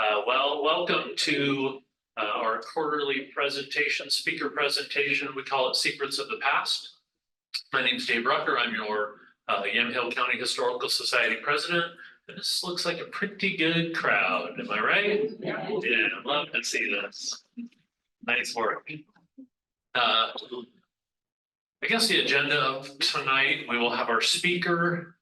Welcome to our quarterly presentation, speaker presentation. We call it Secrets of the Past. My name is Dave Rucker. I'm your Yamhill County Historical Society president. And this looks like a pretty good crowd. Am I right? Yeah, I'd love to see this. Nice work. I guess the agenda of tonight, we will have our speaker.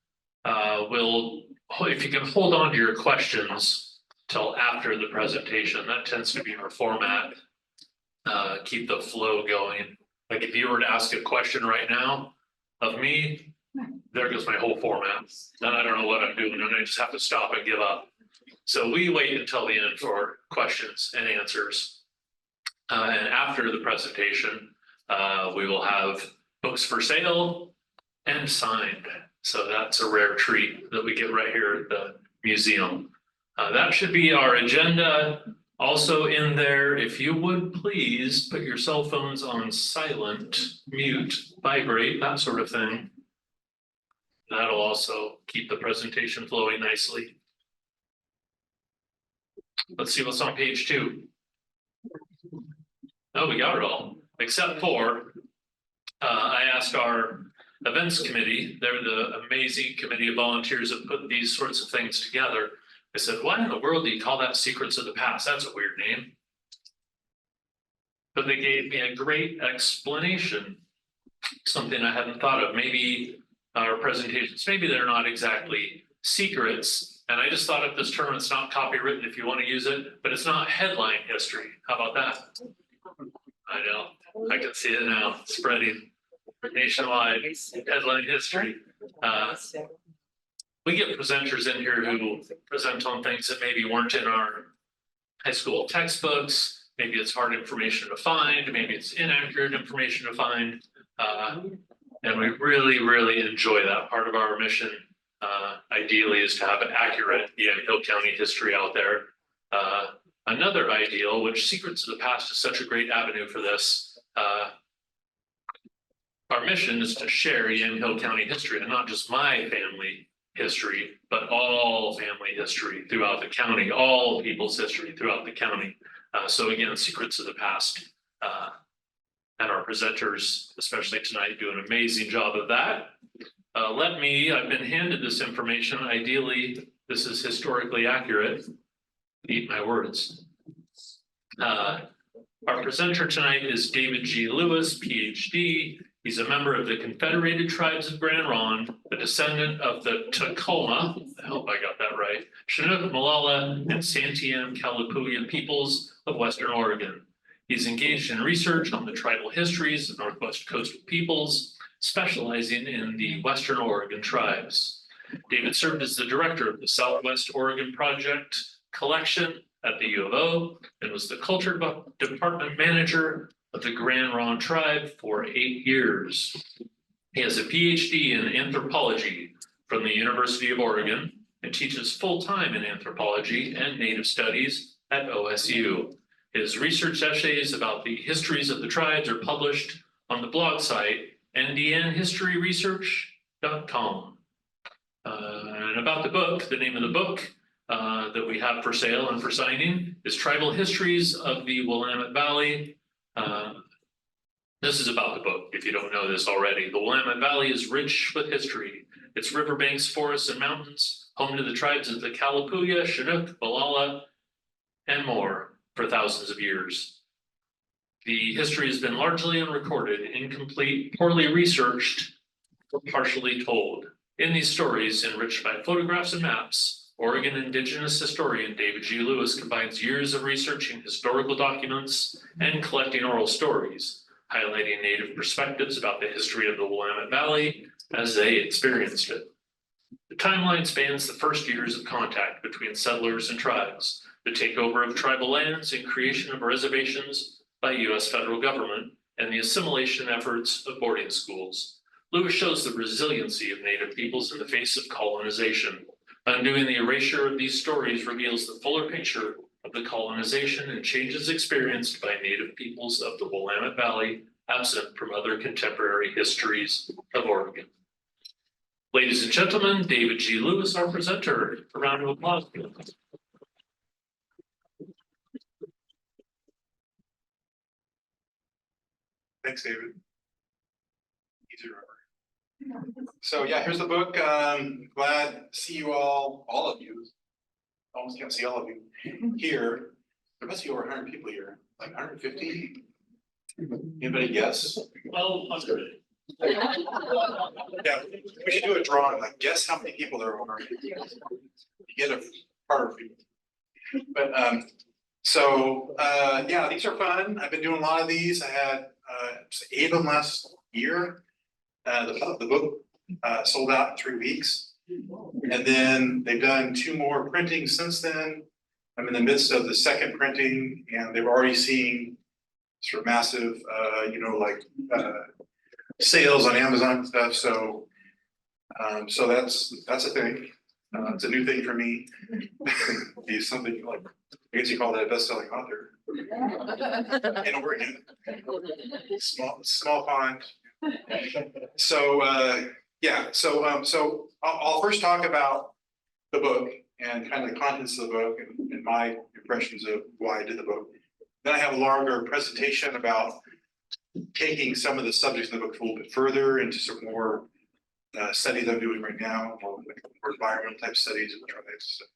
If you can hold on to your questions till after the presentation, that tends to be our format. Keep the flow going. Like if you were to ask a question right now of me, there goes my whole format. Then I don't know what I'm doing and I just have to stop and give up. So we wait until the end for questions and answers. And after the presentation, we will have books for sale and signed. So that's a rare treat that we get right here at the museum. That should be our agenda. Also in there, if you would please put your cell phones on silent, mute, vibrate, that sort of thing. That'll also keep the presentation flowing nicely. Let's see what's on page 2. Oh, we got it all, except for I asked our events committee, they're the amazing committee of volunteers that put these sorts of things together. I said, why in the world do you call that Secrets of the Past? That's a weird name. But they gave me a great explanation, something I hadn't thought of. Maybe our presentations, maybe they're not exactly secrets. And I just thought of this term, it's not copywritten if you want to use it, but it's not headline history. How about that? I know, I can see it now, spreading nationwide, headline history. We get presenters in here who present on things that maybe weren't in our high school textbooks. Maybe it's hard information to find. Maybe it's inaccurate information to find. And we really, really enjoy that. Part of our mission, ideally, is to have an accurate Yamhill County history out there. Another ideal, which Secrets of the Past is such a great avenue for this. Our mission is to share Yamhill County history, and not just my family history, but all family history throughout the county, all people's history throughout the county. So again, Secrets of the Past. And our presenters, especially tonight, do an amazing job of that. I've been handed this information. Ideally, this is historically accurate. Eat my words. Our presenter tonight is David G. Lewis, PhD. He's a member of the Confederated Tribes of Grand Ronde, a descendant of the Tacoma, I hope I got that right, Chinook, Molalla, and Santiam Kalapuya peoples of Western Oregon. He's engaged in research on the tribal histories of Northwest coastal peoples, specializing in the Western Oregon tribes. David served as the director of the Southwest Oregon Project Collection at the U of O and was the culture department manager of the Grand Ronde tribe for 8 years. He has a PhD in anthropology from the University of Oregon and teaches full-time in anthropology and Native studies at OSU. His research essays about the histories of the tribes are published on the blog site ndnhistoryresearch.com. And about the book, the name of the book that we have for sale and for signing is Tribal Histories of the Willamette Valley. This is about the book, if you don't know this already. The Willamette Valley is rich with history. Its riverbanks, forests, and mountains, home to the tribes of the Kalapuya, Chinook, Molalla, and more for thousands of years. The history has been largely unrecorded, incomplete, poorly researched, or partially told. In these stories, enriched by photographs and maps, Oregon Indigenous historian David G. Lewis combines years of researching historical documents and collecting oral stories, highlighting Native perspectives about the history of the Willamette Valley as they experienced it. The timeline spans the first years of contact between settlers and tribes, the takeover of tribal lands and creation of reservations by U.S. federal government, and the assimilation efforts of boarding schools. Lewis shows the resiliency of Native peoples in the face of colonization. Undoing the erasure of these stories reveals the fuller picture of the colonization and changes experienced by Native peoples of the Willamette Valley, absent from other contemporary histories of Oregon. Ladies and gentlemen, David G. Lewis, our presenter. A round of applause. Thanks, David. Easy to remember. So yeah, here's the book. Glad to see you all of you. Almost can't see all of you here. There must be over 100 people here, like 150. Anybody guess? 1,200. Yeah, we should do a drawing, like guess how many people there are. You get a part of people. But yeah, these are fun. I've been doing a lot of these. I had 8 of them last year. The book sold out in 3 weeks. And then they've done 2 more printings since then. I'm in the midst of the second printing, and they've already seen sort of massive, sales on Amazon and stuff. So that's a thing. It's a new thing for me. Be something like, I guess you call that a best-selling author. And over again, small pond. So yeah, so I'll first talk about the book and kind of the contents of the book and my impressions of why I did the book. Then I have a longer presentation about taking some of the subjects in the book a little bit further into some more studies I'm doing right now, more environmental type studies and types of stuff.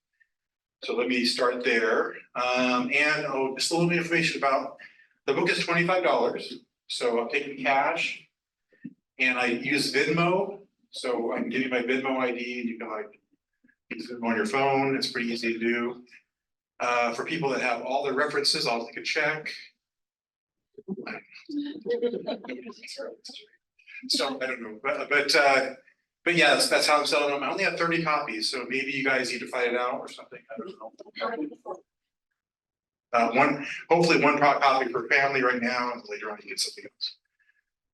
So let me start there. Just a little bit of information about the book is $25. So I'm taking cash and I use Venmo. So I can give you my Venmo ID and you can use it on your phone. It's pretty easy to do. For people that have all their references, I'll take a check. So I don't know, but yeah, that's how I'm selling them. I only have 30 copies, so maybe you guys need to fight it out or something. I don't know. Hopefully one copy per family right now, and later on you get something else.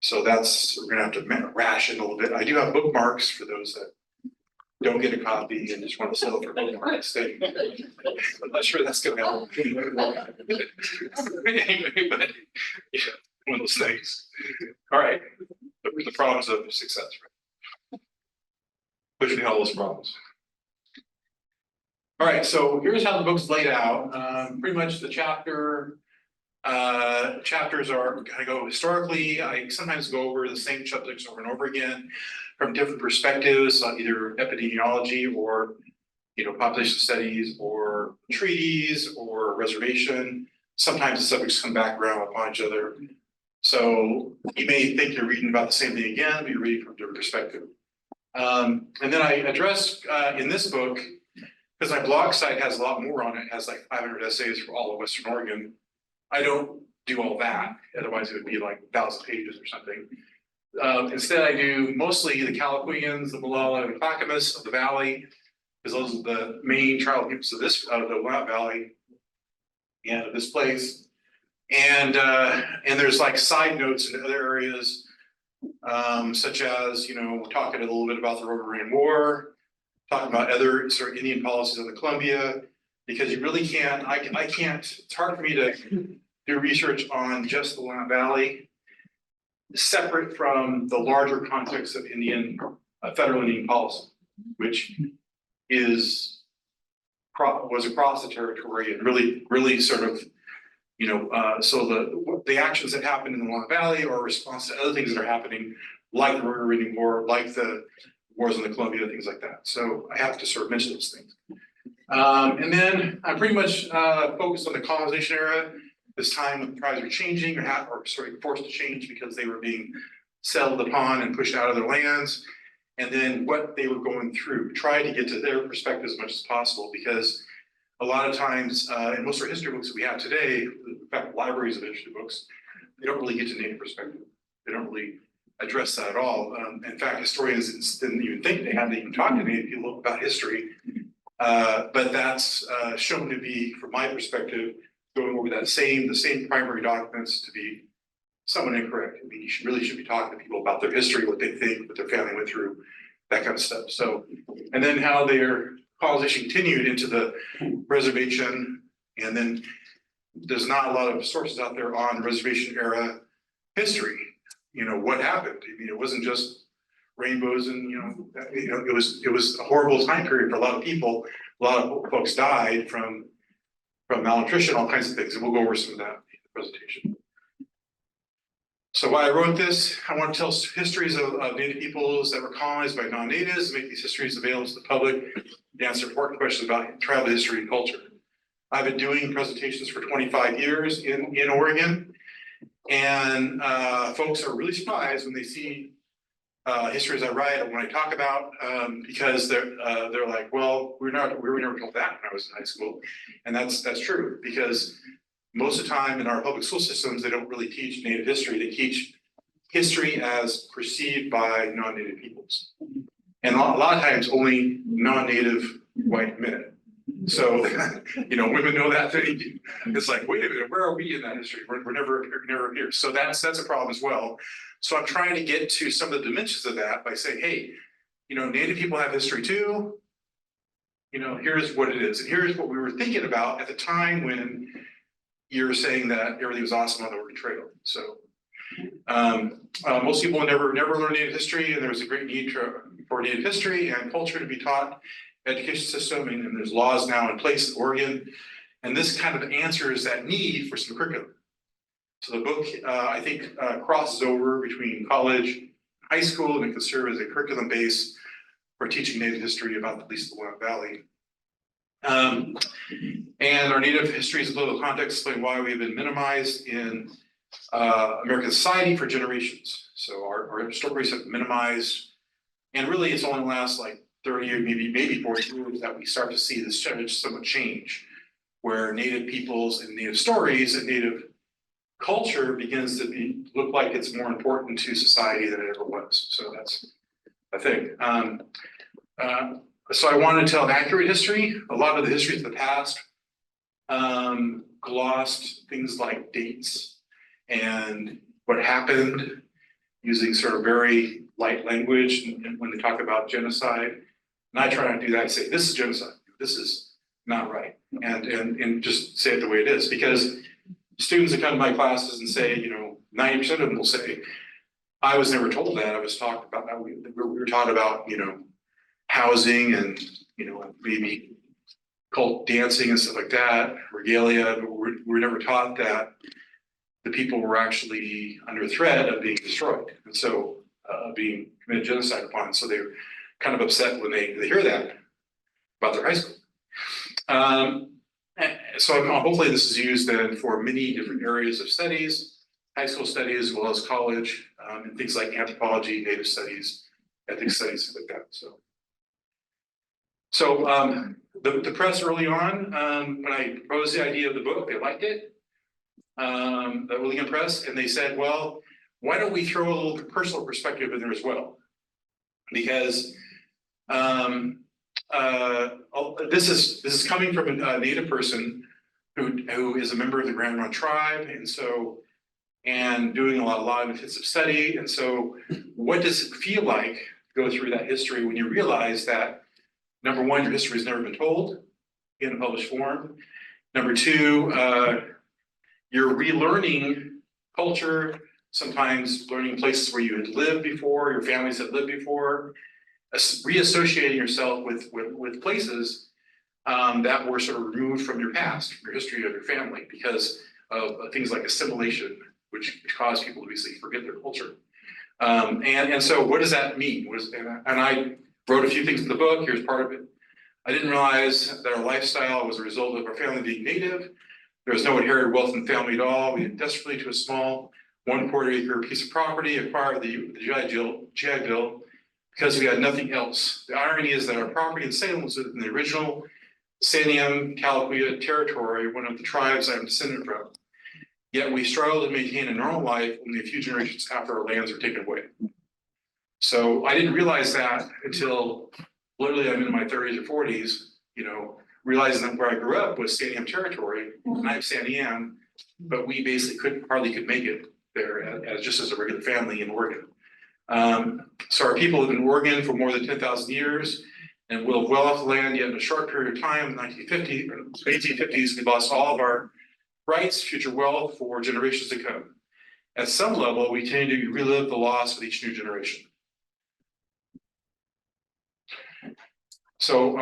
So we're gonna have to ration a little bit. I do have bookmarks for those that don't get a copy and just want to settle for bookmarks. I'm not sure that's gonna help. Anyway, but yeah, one of those things. All right, the problems of success, right? Pushing all those problems. All right, so here's how the book's laid out. Pretty much the chapters are kind of go historically. I sometimes go over the same subjects over and over again from different perspectives on either epidemiology or population studies or treaties or reservation. Sometimes the subjects come back around upon each other. So you may think you're reading about the same thing again, but you're reading from a different perspective. And then I address in this book, because my blog site has a lot more on it, it has like 500 essays for all of Western Oregon. I don't do all that, otherwise it would be like 1,000 pages or something. Instead, I do mostly the Kalapuyans, the Molalla, and the Clackamas of the valley, because those are the main tribal peoples of the Willamette Valley and of this place. And there's like side notes in other areas, such as we're talking a little bit about the Riverbank War, talking about other sort of Indian policies on the Columbia, because you really can't. I can't. It's hard for me to do research on just the Willamette Valley, separate from the larger context of federal Indian policy, which was across the territory and really sort of, so the actions that happened in the Willamette Valley are a response to other things that are happening, like the River Reading War, like the wars on the Columbia, things like that. So I have to sort of mention those things. And then I'm pretty much focused on the colonization era, this time when the tribes were changing or forced to change because they were being settled upon and pushed out of their lands, and then what they were going through, try to get to their perspective as much as possible, because a lot of times in most of our history books that we have today, in fact, libraries of history books, they don't really get to Native perspective. They don't really address that at all. In fact, historians didn't even think they had to even talk to Native people about history. But that's shown to be, from my perspective, going over the same primary documents to be somewhat incorrect. I mean, you really should be talking to people about their history, what they think, what their family went through, that kind of stuff. So, and then how their colonization continued into the reservation, and then there's not a lot of sources out there on reservation era history. What happened. I mean, it wasn't just rainbows and it was a horrible time period for a lot of people. A lot of folks died from malnutrition, all kinds of things, and we'll go over some of that in the presentation. So why I wrote this, I want to tell histories of Native peoples that were colonized by non-natives, make these histories available to the public, to answer important questions about tribal history and culture. I've been doing presentations for 25 years in Oregon, and folks are really surprised when they see histories I write or when I talk about, because they're like, well, we were never told that when I was in high school, and that's true, because most of the time in our public school systems, they don't really teach Native history. They teach history as perceived by non-Native peoples. And a lot of times only non-Native white men. So, women know that thing. It's like, wait a minute, where are we in that history? We're never here. So that's a problem as well. So I'm trying to get to some of the dimensions of that by saying, hey, Native people have history too. Here's what it is. And here's what we were thinking about at the time when you're saying that everything was awesome on the Oregon Trail. So most people never learn Native history, and there's a great need for Native history and culture to be taught in the education system, and there's laws now in place in Oregon, and this kind of answers that need for some curriculum. So the book, I think, crosses over between college, high school, and it can serve as a curriculum base for teaching Native history about at least the Willamette Valley. And our Native history is a little context, explain why we've been minimized in American society for generations. So our stories have been minimized, and really it's only the last like 30 or maybe 40 years that we start to see this somewhat change, where Native peoples and Native stories and Native culture begins to look like it's more important to society than it ever was. So that's a thing. So I want to tell an accurate history. A lot of the histories of the past glossed things like dates and what happened, using sort of very light language and when they talk about genocide. And I try not to do that. I say, this is genocide. This is not right. And just say it the way it is. Because students that come to my classes and say, 90% of them will say, I was never told that. I was talked about that. We were taught about, housing and, maybe cult dancing and stuff like that, regalia, but we're never taught that the people were actually under threat of being destroyed. And so being committed genocide upon. So they're kind of upset when they hear that about their high school. So hopefully this is used then for many different areas of studies, high school studies, as well as college, and things like anthropology, Native studies, ethics studies, things like that. So the press early on, when I proposed the idea of the book, they liked it. The Willingham Press, and they said, well, why don't we throw a little personal perspective in there as well? Because this is coming from a Native person who is a member of the Grand Ronde tribe, and doing a lot of intensive study. And so what does it feel like to go through that history when you realize that, number one, your history has never been told in a published form. Number two, you're relearning culture, sometimes learning places where you had lived before, your families had lived before, reassociating yourself with places that were sort of removed from your past, from your history of your family, because of things like assimilation, which cause people to basically forget their culture. And so what does that mean? And I wrote a few things in the book. Here's part of it. I didn't realize that our lifestyle was a result of our family being Native. There was no inherited wealth in the family at all. We had desperately to a small 1/4 acre piece of property acquired the GI Bill because we had nothing else. The irony is that our property in Salem was in the original Santiam Kalapuya territory, one of the tribes I'm descended from. Yet we struggled to maintain a normal life only a few generations after our lands were taken away. So I didn't realize that until literally I'm in my 30s or 40s, realizing that where I grew up was Santiam territory, and I'm Santiam, but we basically hardly could make it there as just as a regular family in Oregon. So our people have been in Oregon for more than 10,000 years and will have well off the land, yet in a short period of time, in the 1850s, we lost all of our rights, future wealth for generations to come. At some level, we tend to relive the loss with each new generation. So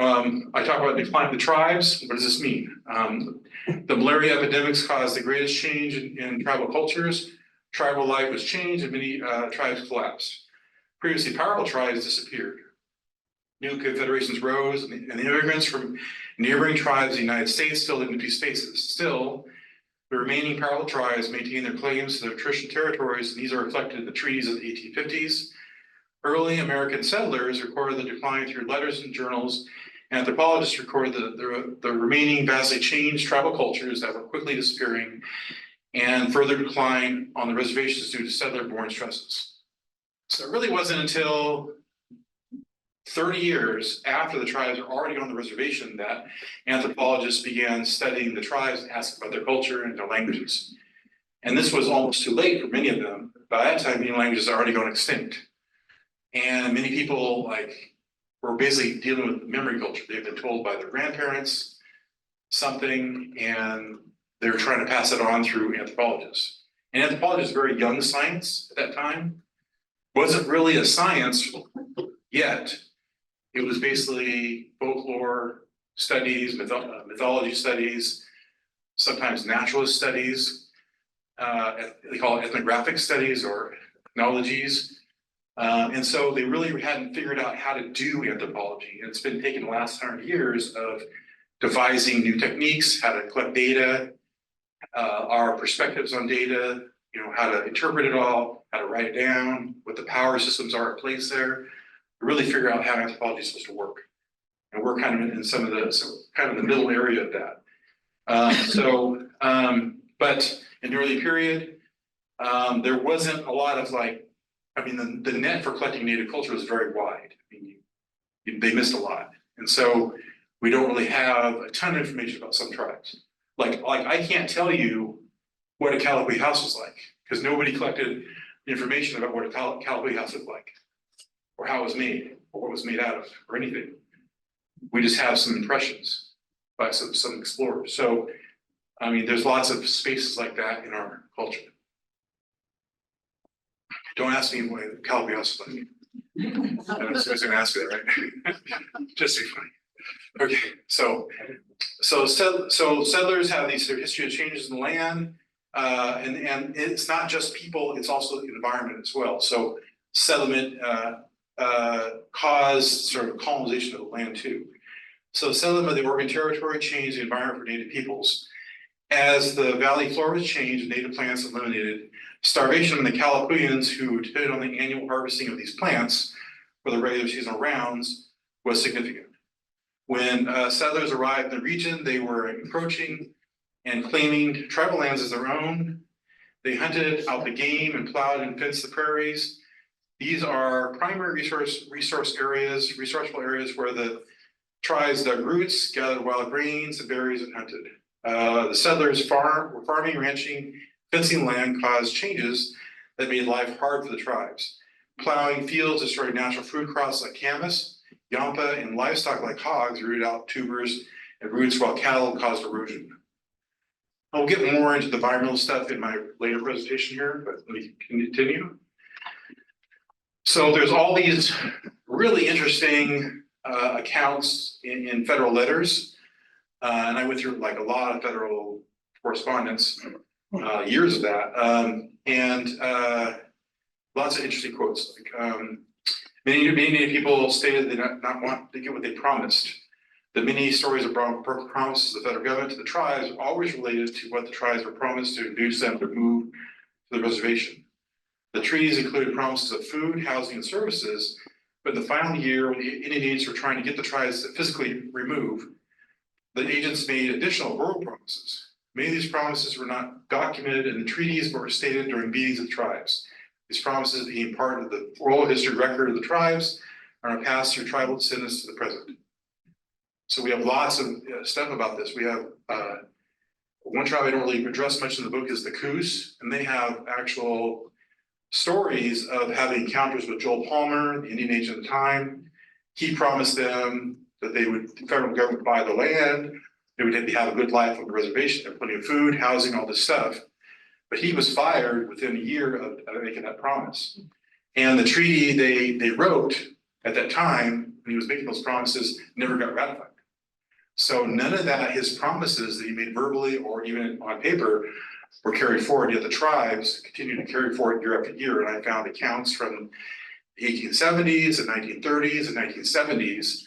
I talk about decline of the tribes. What does this mean? The malaria epidemics caused the greatest change in tribal cultures. Tribal life was changed and many tribes collapsed. Previously powerful tribes disappeared. New confederations rose, and the immigrants from neighboring tribes of the United States filled empty spaces. Still, the remaining powerful tribes maintain their claims to their traditional territories, and these are reflected in the treaties of the 1850s. Early American settlers recorded the decline through letters and journals. Anthropologists recorded the remaining vastly changed tribal cultures that were quickly disappearing and further decline on the reservations due to settler-borne stresses. So it really wasn't until 30 years after the tribes were already on the reservation that anthropologists began studying the tribes and asking about their culture and their languages. And this was almost too late for many of them. By that time, many languages are already going extinct. And many people were basically dealing with memory culture. They've been told by their grandparents something, and they're trying to pass it on through anthropologists. And anthropology is a very young science at that time. Wasn't really a science yet. It was basically folklore studies, mythology studies, sometimes naturalist studies. They call it ethnographic studies or ethnologies. And so they really hadn't figured out how to do anthropology. And it's been taking the last 100 years of devising new techniques, how to collect data, our perspectives on data, how to interpret it all, how to write it down, what the power systems are in place there, to really figure out how anthropology is supposed to work. And we're kind of in some of the middle area of that. But in the early period, there wasn't a lot of the net for collecting native culture was very wide. They missed a lot. And so we don't really have a ton of information about some tribes. Like I can't tell you what a Kalapuya house was like, because nobody collected information about what a Kalapuya house looked like, or how it was made, or what it was made out of, or anything. We just have some impressions by some explorers. So, there's lots of spaces like that in our culture. Don't ask me what a Kalapuya house is like. I was going to ask you that, right? Just to be funny. Okay, so settlers have their history of changes in the land, and it's not just people; it's also the environment as well. So settlement caused sort of colonization of the land too. So settlement of the Oregon Territory changed the environment for Native peoples. As the valley flora changed and native plants eliminated, starvation among the Kalapuyans, who depended on the annual harvesting of these plants for the regular seasonal rounds, was significant. When settlers arrived in the region, they were encroaching and claiming tribal lands as their own. They hunted out the game and plowed and fenced the prairies. These are primary resourceful areas where the tribes dug roots, gathered wild grains and berries, and hunted. The settlers were farming, ranching, fencing land caused changes that made life hard for the tribes. Plowing fields destroyed natural food crops like camas, yampa, and livestock like hogs rooted out tubers and roots, while cattle caused erosion. I'll get more into the environmental stuff in my later presentation here, but let me continue. So there's all these really interesting accounts in federal letters. And I went through a lot of federal correspondence, years of that. Lots of interesting quotes. Many people stated they did not want to get what they promised. The many stories of promises of the federal government to the tribes are always related to what the tribes were promised to induce them to move to the reservation. The treaties included promises of food, housing, and services, but in the final year, when the Indian agents were trying to get the tribes to physically remove, the agents made additional verbal promises. Many of these promises were not documented in the treaties, but were stated during meetings of the tribes. These promises being part of the oral history record of the tribes are passed through tribal descendants to the present. So we have lots of stuff about this. We have one tribe I don't really address much in the book is the Coos, and they have actual stories of having encounters with Joel Palmer, the Indian agent at the time. He promised them that the federal government would buy the land, they would have a good life on the reservation, have plenty of food, housing, all this stuff. But he was fired within a year of making that promise. And the treaty they wrote at that time, when he was making those promises, never got ratified. So none of that, his promises that he made verbally or even on paper, were carried forward, yet the tribes continued to carry forward year after year. And I found accounts from the 1870s and 1930s and 1970s,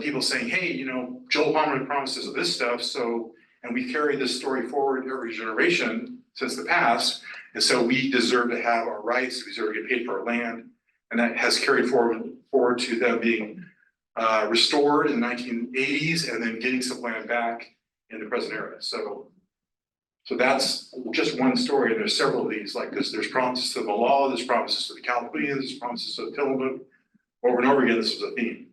people saying, hey, you know, Joel Palmer promised us this stuff, so, and we carry this story forward every generation since the past, and so we deserve to have our rights, we deserve to get paid for our land, and that has carried forward to them being restored in the 1980s and then getting some land back in the present era. So that's just one story, and there's several of these like this. There's promises to the Molalla, there's promises to the Kalapuya, there's promises to the Tillamook. Over and over again, this was a theme.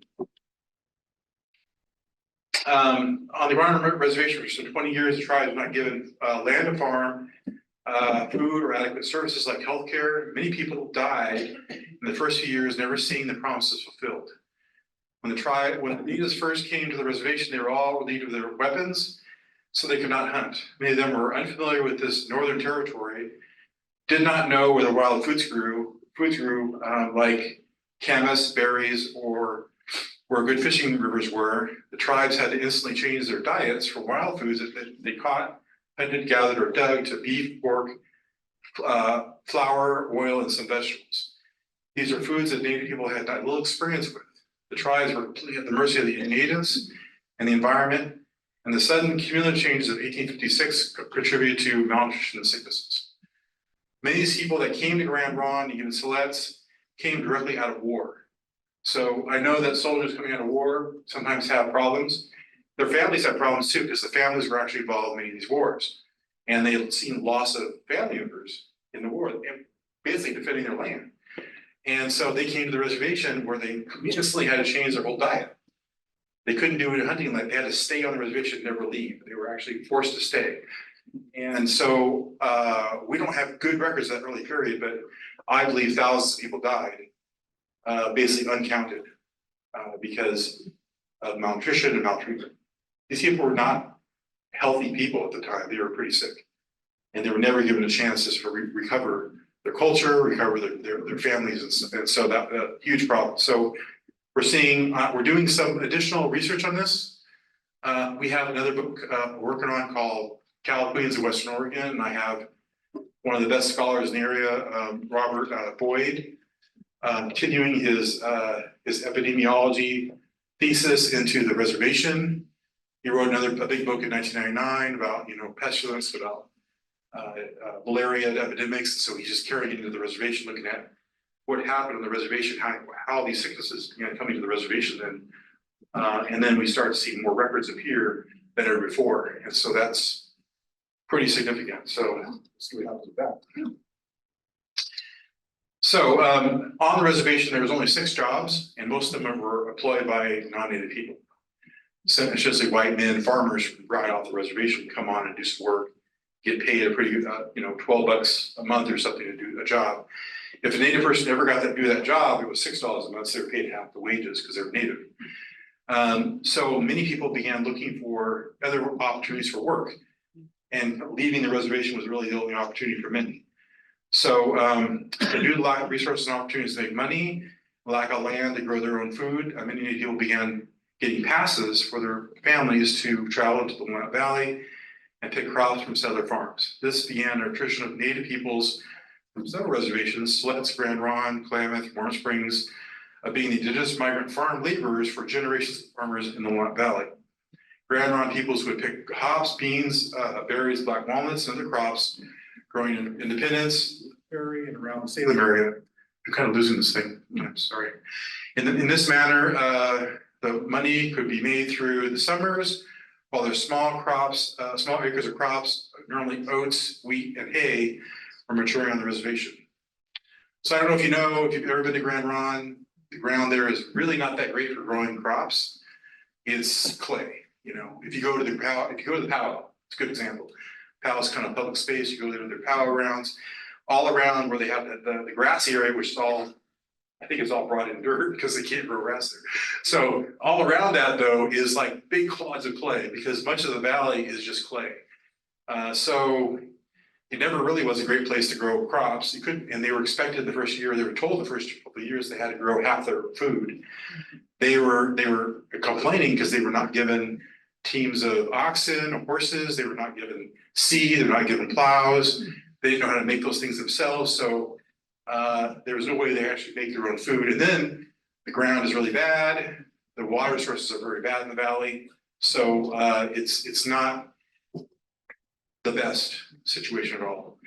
On the Rhino Reservation for 20 years, the tribe was not given land to farm, food or adequate services like healthcare. Many people died in the first few years, never seeing the promises fulfilled. When the natives first came to the reservation, they were all relieved of their weapons, so they could not hunt. Many of them were unfamiliar with this northern territory, did not know where the wild foods grew, like camas, berries, or where good fishing rivers were. The tribes had to instantly change their diets from wild foods that they caught, hunted, gathered, or dug to beef, pork, flour, oil, and some vegetables. These are foods that native people had little experience with. The tribes were completely at the mercy of the natives and the environment, and the sudden cumulative changes of 1856 contributed to malnutrition and sicknesses. Many of these people that came to Grand Ronde, even Siletz, came directly out of war. So I know that soldiers coming out of war sometimes have problems. Their families have problems too, because the families were actually involved in many of these wars. And they had seen loss of family members in the war, basically defending their land. And so they came to the reservation where they instantly had to change their whole diet. They couldn't do it hunting, like they had to stay on the reservation, never leave. They were actually forced to stay. And so we don't have good records of that early period, but I believe thousands of people died, basically uncounted, because of malnutrition and maltreatment. These people were not healthy people at the time. They were pretty sick. And they were never given a chance to sort of recover their culture, recover their families, and so that a huge problem. So we're seeing, we're doing some additional research on this. We have another book we're working on called Kalapuyans of Western Oregon, and I have one of the best scholars in the area, Robert Boyd, continuing his epidemiology thesis into the reservation. He wrote a big book in 1999 about, you know, pestilence, about malaria epidemics. So he's just carrying it into the reservation, looking at what happened on the reservation, how these sicknesses began coming to the reservation, and then we start to see more records appear than ever before, and so that's pretty significant. So let's see what happens with that. So on the reservation, there was only 6 jobs, and most of them were employed by non-native people. So essentially white men, farmers, right off the reservation, come on and do some work, get paid a pretty, you know, $12 a month or something to do a job. If a native person ever got to do that job, it was $6 a month, so they were paid half the wages because they were native. So many people began looking for other opportunities for work, and leaving the reservation was really the only opportunity for many. So due to lack of resources and opportunities to make money, lack of land to grow their own food, many people began getting passes for their families to travel into the Willamette Valley and pick crops from settler farms. This began a tradition of native peoples from several reservations, Siletz, Grand Ronde, Klamath, Warm Springs, being the indigenous migrant farm laborers for generations of farmers in the Willamette Valley. Grand Ronde peoples would pick hops, beans, berries, black walnuts, and other crops growing in Independence, area, and around the Salem area. I'm kind of losing this thing. I'm sorry. In this manner, the money could be made through the summers, while there's small crops, small acres of crops, normally oats, wheat, and hay, are maturing on the reservation. So I don't know if you know, if you've ever been to Grand Ronde, the ground there is really not that great for growing crops. It's clay. You know, if you go to the powwow, it's a good example. Powwow's kind of public space. You go there to their powwow grounds, all around where they have the grassy area, which is all, I think it's all brought in dirt because they can't grow grass there. So all around that though is like big clods of clay, because much of the valley is just clay. So it never really was a great place to grow crops. You couldn't, and they were expected the first year, they were told the first couple of years they had to grow half their food. They were complaining because they were not given teams of oxen or horses. They were not given seed, they were not given plows. They didn't know how to make those things themselves. So there was no way they actually make their own food. And then the ground is really bad. The water sources are very bad in the valley. So it's not the best situation at all.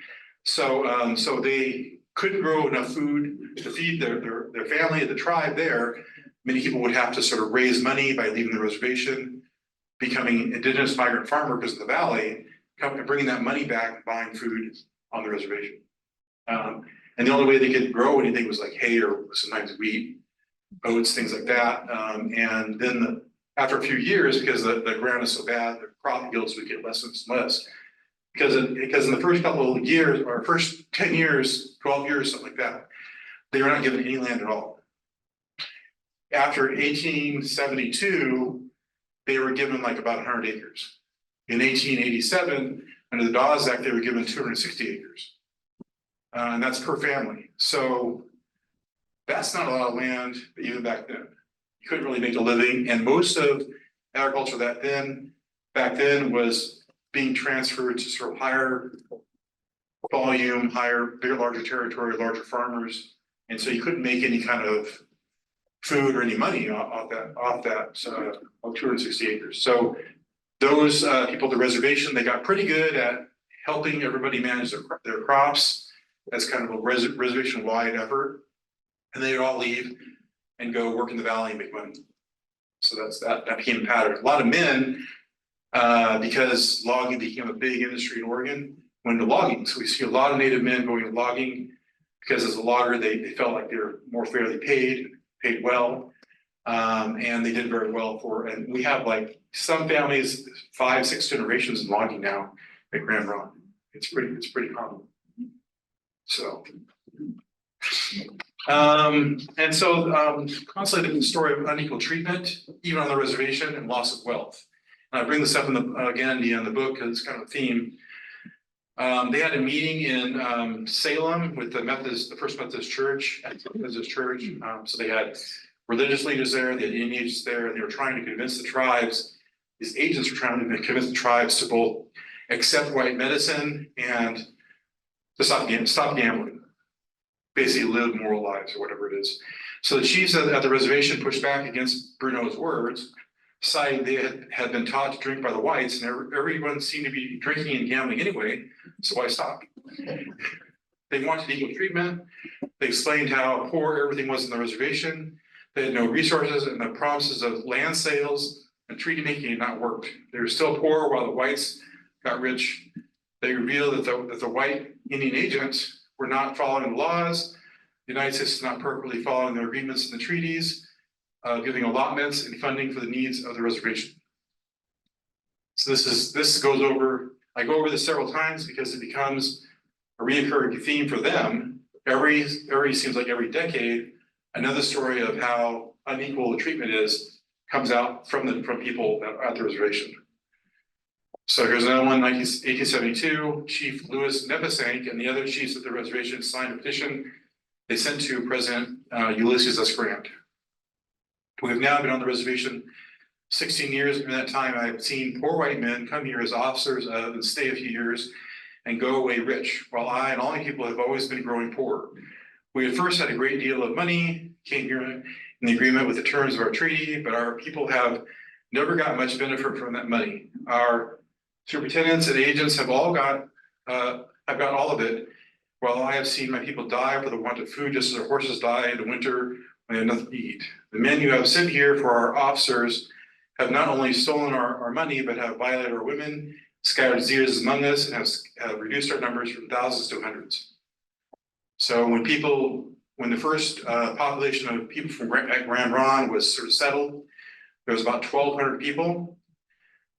So so they couldn't grow enough food to feed their family, the tribe there. Many people would have to sort of raise money by leaving the reservation, becoming indigenous migrant farmers in the valley, bringing that money back and buying food on the reservation. And the only way they could grow anything was like hay or sometimes wheat, oats, things like that. And then after a few years, because the ground is so bad, the crop yields would get less and less. Because in the first couple of years, or first 10 years, 12 years, something like that, they were not given any land at all. After 1872, they were given like about 100 acres. In 1887, under the Dawes Act, they were given 260 acres. And that's per family. So that's not a lot of land even back then. You couldn't really make a living. And most of agriculture back then was being transferred to sort of higher volume, bigger, larger territory, larger farmers. And so you couldn't make any kind of food or any money off that 260 acres. So those people at the reservation, they got pretty good at helping everybody manage their crops. That's kind of a reservation-wide effort. And they would all leave and go work in the valley and make money. So that became a pattern. A lot of men, because logging became a big industry in Oregon, went into logging. So we see a lot of Native men going to logging because as a logger, they felt like they were more fairly paid well. And they did very well and we have like some families, 5, 6 generations in logging now at Grand Ron. It's pretty common. So, and so constantly the story of unequal treatment, even on the reservation, and loss of wealth. And I bring this up in the book because it's kind of a theme. They had a meeting in Salem with the First Methodist Church, so they had religious leaders there, they had Indian agents there, and they were trying to convince the tribes. These agents were trying to convince the tribes to both accept white medicine and to stop gambling, basically live moral lives or whatever it is. So the chiefs at the reservation pushed back against Bruno's words, citing they had been taught to drink by the whites, and everyone seemed to be drinking and gambling anyway, so why stop? They wanted equal treatment. They explained how poor everything was in the reservation. They had no resources, and the promises of land sales and treaty making had not worked. They were still poor while the whites got rich. They revealed that the white Indian agents were not following the laws. The United States is not perfectly following their agreements and the treaties, giving allotments and funding for the needs of the reservation. So this goes over. I go over this several times because it becomes a recurring theme for them. Seems like every decade, another story of how unequal the treatment is comes out from people at the reservation. So here's another one, 1872, Chief Louis Nevesank and the other chiefs at the reservation signed a petition they sent to President Ulysses S. Grant. We have now been on the reservation 16 years. In that time, I've seen poor white men come here as officers and stay a few years and go away rich, while I and all my people have always been growing poor. We at first had a great deal of money, came here in the agreement with the terms of our treaty, but our people have never got much benefit from that money. Our superintendents and agents have got all of it, while I have seen my people die for the want of food, just as our horses die in the winter when they have nothing to eat. The men you have sent here for our officers have not only stolen our money, but have violated our women, scattered diseases among us, and have reduced our numbers from thousands to hundreds. So when the first population of people from Grand Ron was sort of settled, there was about 1,200 people.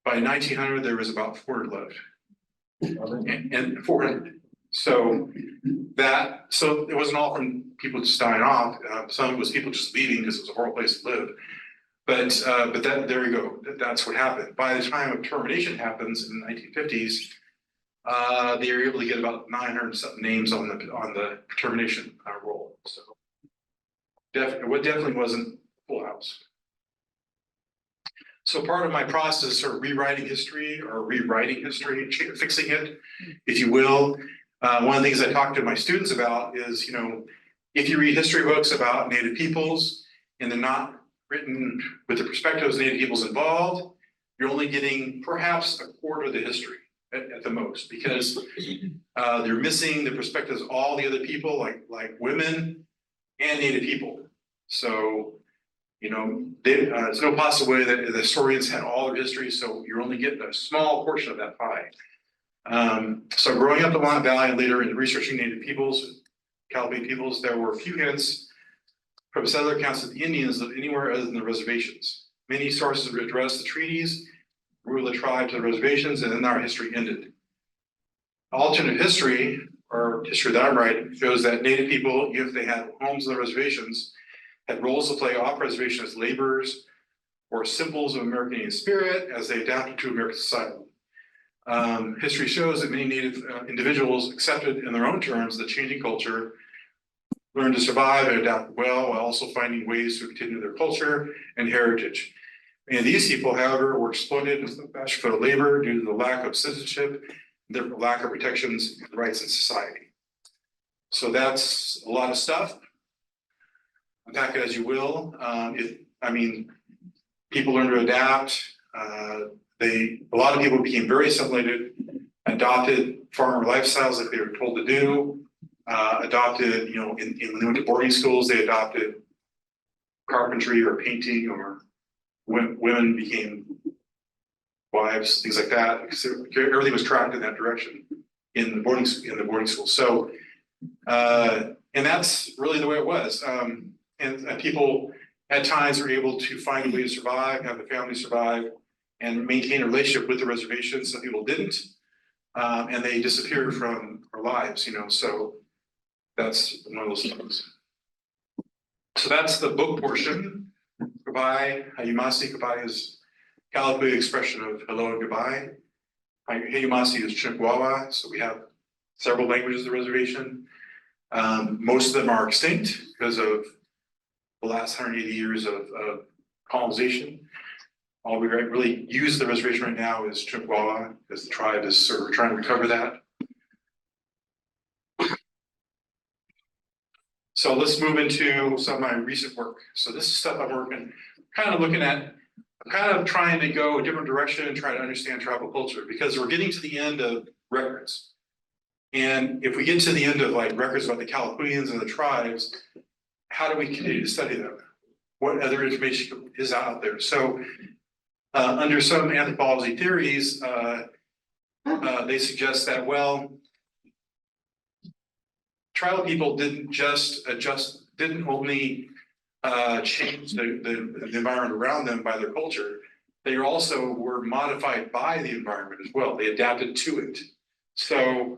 By 1900, there was about 400 left, and 400. So it wasn't all from people just dying off. Some of it was people just leaving because it was a horrible place to live. But there you go. That's what happened. By the time of termination happens in the 1950s, they were able to get about 900 something names on the termination roll. So definitely wasn't full house. So part of my process is sort of rewriting history, fixing it, if you will. One of the things I talk to my students about is, if you read history books about Native peoples and they're not written with the perspectives of Native peoples involved, you're only getting perhaps a quarter of the history at the most, because they're missing the perspectives of all the other people, like women and Native people. So, it's no possible way that the historians had all their history, so you're only getting a small portion of that pie. So growing up in the Willamette Valley and later in researching Native peoples, Kalapuya peoples, there were a few hints from settler accounts that the Indians lived anywhere other than the reservations. Many sources address the treaties, rule the tribe to the reservations, and then our history ended. Alternate history, or history that I'm writing, shows that Native people, if they had homes on the reservations, had roles to play off reservation as laborers or symbols of American Indian spirit as they adapted to American society. History shows that many Native individuals accepted in their own terms the changing culture, learned to survive and adapt well while also finding ways to continue their culture and heritage. And these people, however, were exploited as for labor due to the lack of citizenship, the lack of protections and rights in society. So that's a lot of stuff. Unpack it as you will. People learn to adapt. A lot of people became very assimilated, adopted farmer lifestyles like they were told to do, adopted, when they went to boarding schools, they adopted carpentry or painting, or women became wives, things like that, because everything was tracked in that direction in the boarding school. So, and that's really the way it was. And people at times were able to find a way to survive, have the family survive, and maintain a relationship with the reservation. Some people didn't, and they disappeared from our lives, so that's one of those things. So that's the book portion. Goodbye, Hayumasi. Goodbye is Kalapuya expression of hello and goodbye. Hayumasi is Chinook, so we have several languages of the reservation. Most of them are extinct because of the last 180 years of colonization. All we really use the reservation right now is Chinook, because the tribe is sort of trying to recover that. So let's move into some of my recent work. So this is stuff I'm looking at, I'm kind of trying to go a different direction and try to understand tribal culture, because we're getting to the end of records. And if we get to the end of records about the Kalapuyans and the tribes, how do we continue to study them? What other information is out there? So under some anthropology theories, they suggest that, well, tribal people didn't only change the environment around them by their culture, they also were modified by the environment as well. They adapted to it. So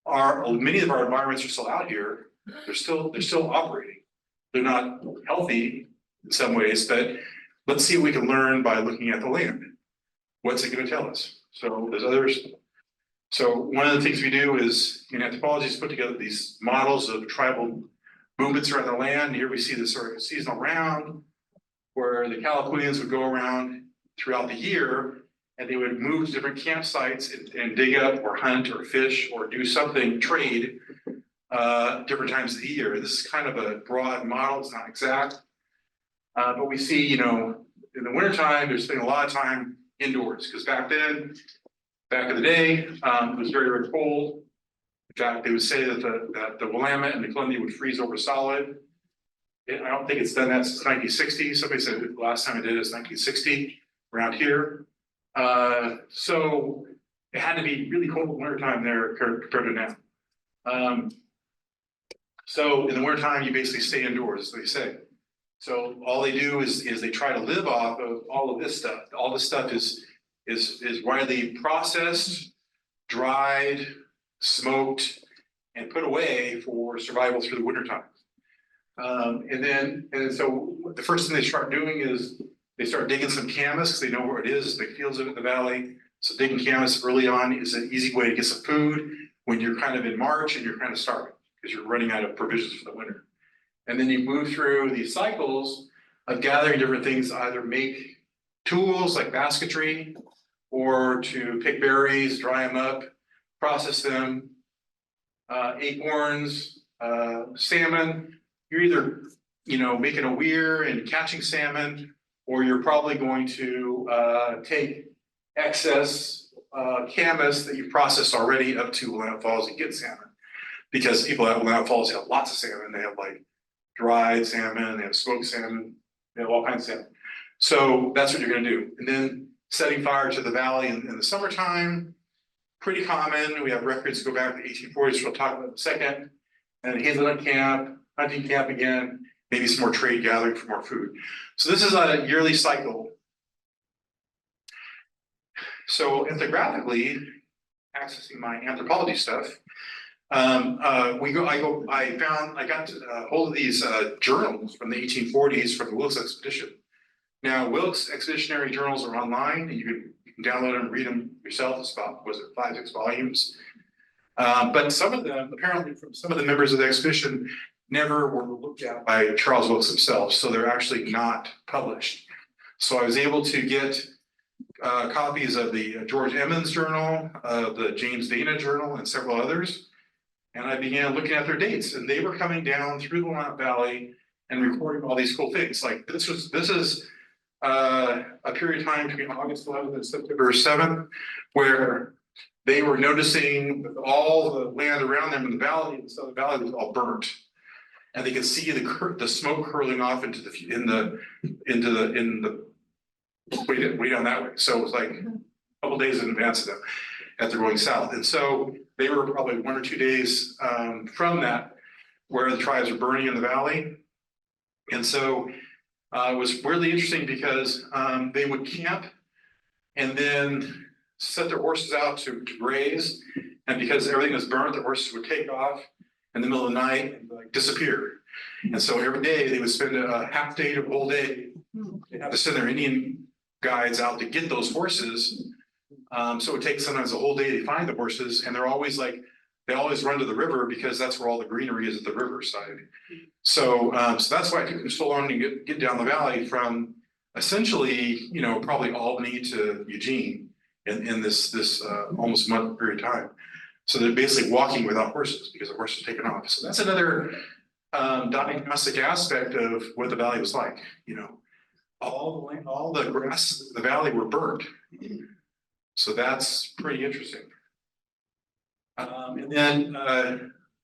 many of our environments are still out here. They're still operating. They're not healthy in some ways, but let's see what we can learn by looking at the land. What's it going to tell us? So there's others. So one of the things we do is in anthropology is put together these models of tribal movements around the land. Here we see this sort of seasonal round where the Kalapuyans would go around throughout the year and they would move to different campsites and dig up or hunt or fish or do something, trade different times of the year. This is kind of a broad model, it's not exact. But we see, in the wintertime, they're spending a lot of time indoors, because back in the day, it was very, very cold. In fact, they would say that the Willamette and the Columbia would freeze over solid. I don't think it's done that since 1960. Somebody said the last time it did is 1960 around here. So it had to be really cold in the wintertime there compared to now. So in the wintertime, you basically stay indoors, as they say. So all they do is they try to live off of all of this stuff. All this stuff is widely processed, dried, smoked, and put away for survival through the wintertime. And so the first thing they start doing is they start digging some camas, because they know where it is, big fields in the valley. So digging camas early on is an easy way to get some food when you're kind of in March and you're kind of starving, because you're running out of provisions for the winter. And then you move through these cycles of gathering different things, either make tools like basketry, or to pick berries, dry them up, process them. Acorns, salmon, you're either, making a weir and catching salmon, or you're probably going to take excess camas that you've processed already up to Willamette Falls and get salmon. Because people at Willamette Falls have lots of salmon. They have like dried salmon, they have smoked salmon, they have all kinds of salmon. So that's what you're gonna do. And then setting fire to the valley in the summertime, pretty common. We have records go back to the 1840s, which we'll talk about in a second. And hazelnut camp, hunting camp again, maybe some more trade gathering for more food. So this is a yearly cycle. So ethographically, accessing my anthropology stuff, I got a hold of these journals from the 1840s from the Wilkes expedition. Now, Wilkes expeditionary journals are online, and you can download them and read them yourself. It's about, 5-6 volumes. But some of them, apparently from some of the members of the expedition, never were looked at by Charles Wilkes himself, so they're actually not published. So I was able to get copies of the George Emmons journal, the James Dana journal, and several others. And I began looking at their dates, and they were coming down through the Willamette Valley and recording all these cool things. Like this is a period of time between August 11th and September 7th, where they were noticing all the land around them in the valley, and so the valley was all burnt, and they could see the smoke curling off into the way down that way. So it was like a couple days in advance of them as they're going south, and so they were probably 1 or 2 days from that, where the tribes were burning in the valley, and so. It was really interesting because they would camp and then set their horses out to graze. And because everything was burnt, the horses would take off in the middle of the night and like disappear. And so every day they would spend a half day to a whole day. They have to send their Indian guides out to get those horses. So it would take sometimes a whole day to find the horses. And they're always like, they always run to the river because that's where all the greenery is at the riverside. So, so that's why it took them so long to get down the valley from essentially, probably Albany to Eugene in this almost month period of time. So they're basically walking without horses because the horses are taken off. So that's another diagnostic aspect of what the valley was like. All the grass in the valley were burnt. So that's pretty interesting. And then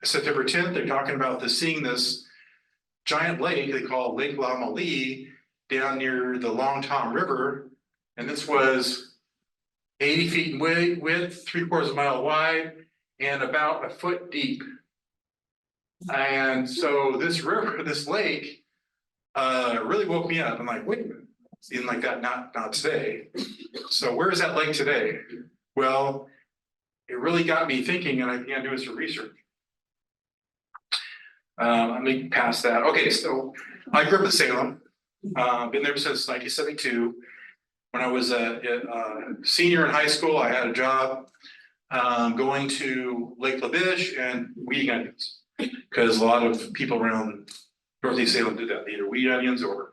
September 10th, they're talking about seeing this giant lake they call Lake Lamali down near the Long Tom River. And this was 80 feet in width, 3/4 mile wide, and about a foot deep. And so this lake really woke me up. I'm like, wait a minute, seeing like that, not today. So where is that lake today? Well, it really got me thinking, and I began doing some research. Let me pass that. Okay, so I grew up in Salem. Been there since 1972. When I was a senior in high school, I had a job going to Lake LaBiche and weeding onions, because a lot of people around Northeast Salem did that. They either weed onions or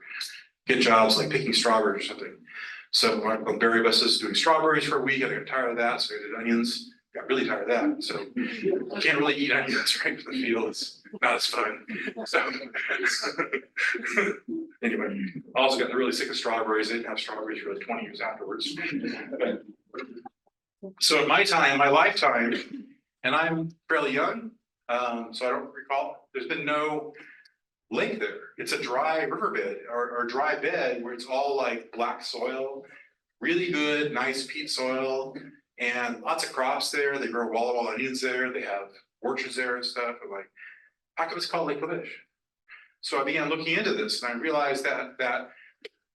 get jobs like picking strawberries or something. So I went on berry buses doing strawberries for a week. I got tired of that, so I did onions. Got really tired of that. So I can't really eat onions right from the field. It's not as fun. So anyway, I also got really sick of strawberries. I didn't have strawberries for like 20 years afterwards. So in my lifetime, and I'm fairly young, so I don't recall, there's been no lake there. It's a dry riverbed or dry bed where it's all like black soil, really good, nice peat soil. And lots of crops there. They grow walla walla onions there. They have orchards there and stuff. I'm like, how come it's called Lake LaBiche? So I began looking into this, and I realized that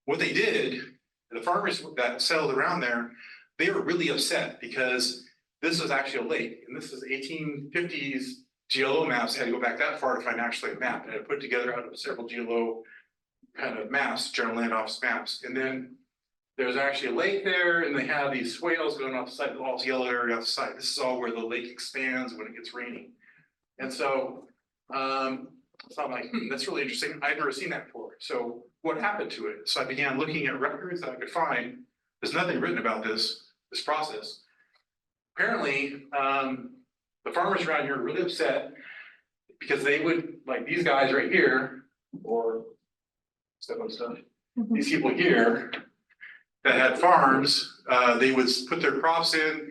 what they did, the farmers that settled around there, they were really upset because this was actually a lake, and this is 1850s GLO maps. I had to go back that far to find actually a map, and I put together out of several GLO kind of maps, General Land Office maps, and then there's actually a lake there, and they have these swales going off the side, all this yellow area off the side. This is all where the lake expands when it gets raining. And so, so I'm like, that's really interesting. I've never seen that before. So what happened to it? So I began looking at records that I could find. There's nothing written about this process. Apparently, the farmers around here are really upset because they would, like these guys right here, or stuff, these people here that had farms, they would put their crops in,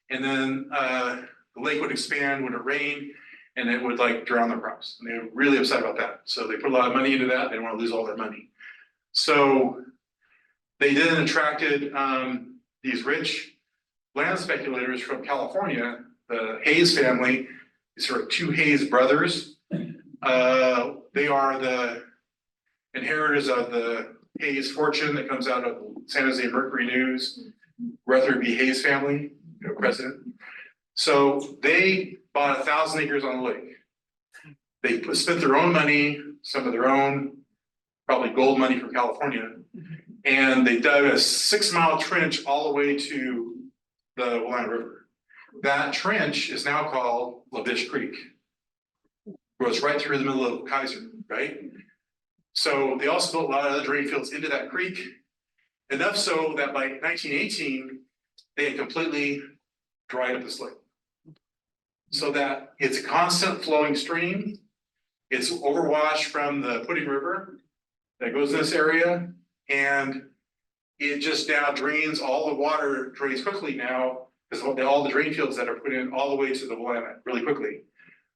and then the lake would expand when it rained, and it would like drown their crops. And they were really upset about that. So they put a lot of money into that. They didn't want to lose all their money. So they then attracted these rich land speculators from California, the Hayes family, these sort of two Hayes brothers. They are the inheritors of the Hayes fortune that comes out of San Jose Mercury News, Rutherford B. Hayes family, president. So they bought 1,000 acres on the lake. They spent their own money, some of their own, probably gold money from California, and they dug a 6-mile trench all the way to the Willamette River. That trench is now called Labish Creek. It goes right through the middle of Kaiser, right? So they also built a lot of other drain fields into that creek, enough so that by 1918, they had completely dried up this lake. So that it's a constant flowing stream. It's overwashed from the Pudding River that goes in this area, and it just now drains, all the water drains quickly now, because all the drain fields that are put in all the way to the Willamette really quickly.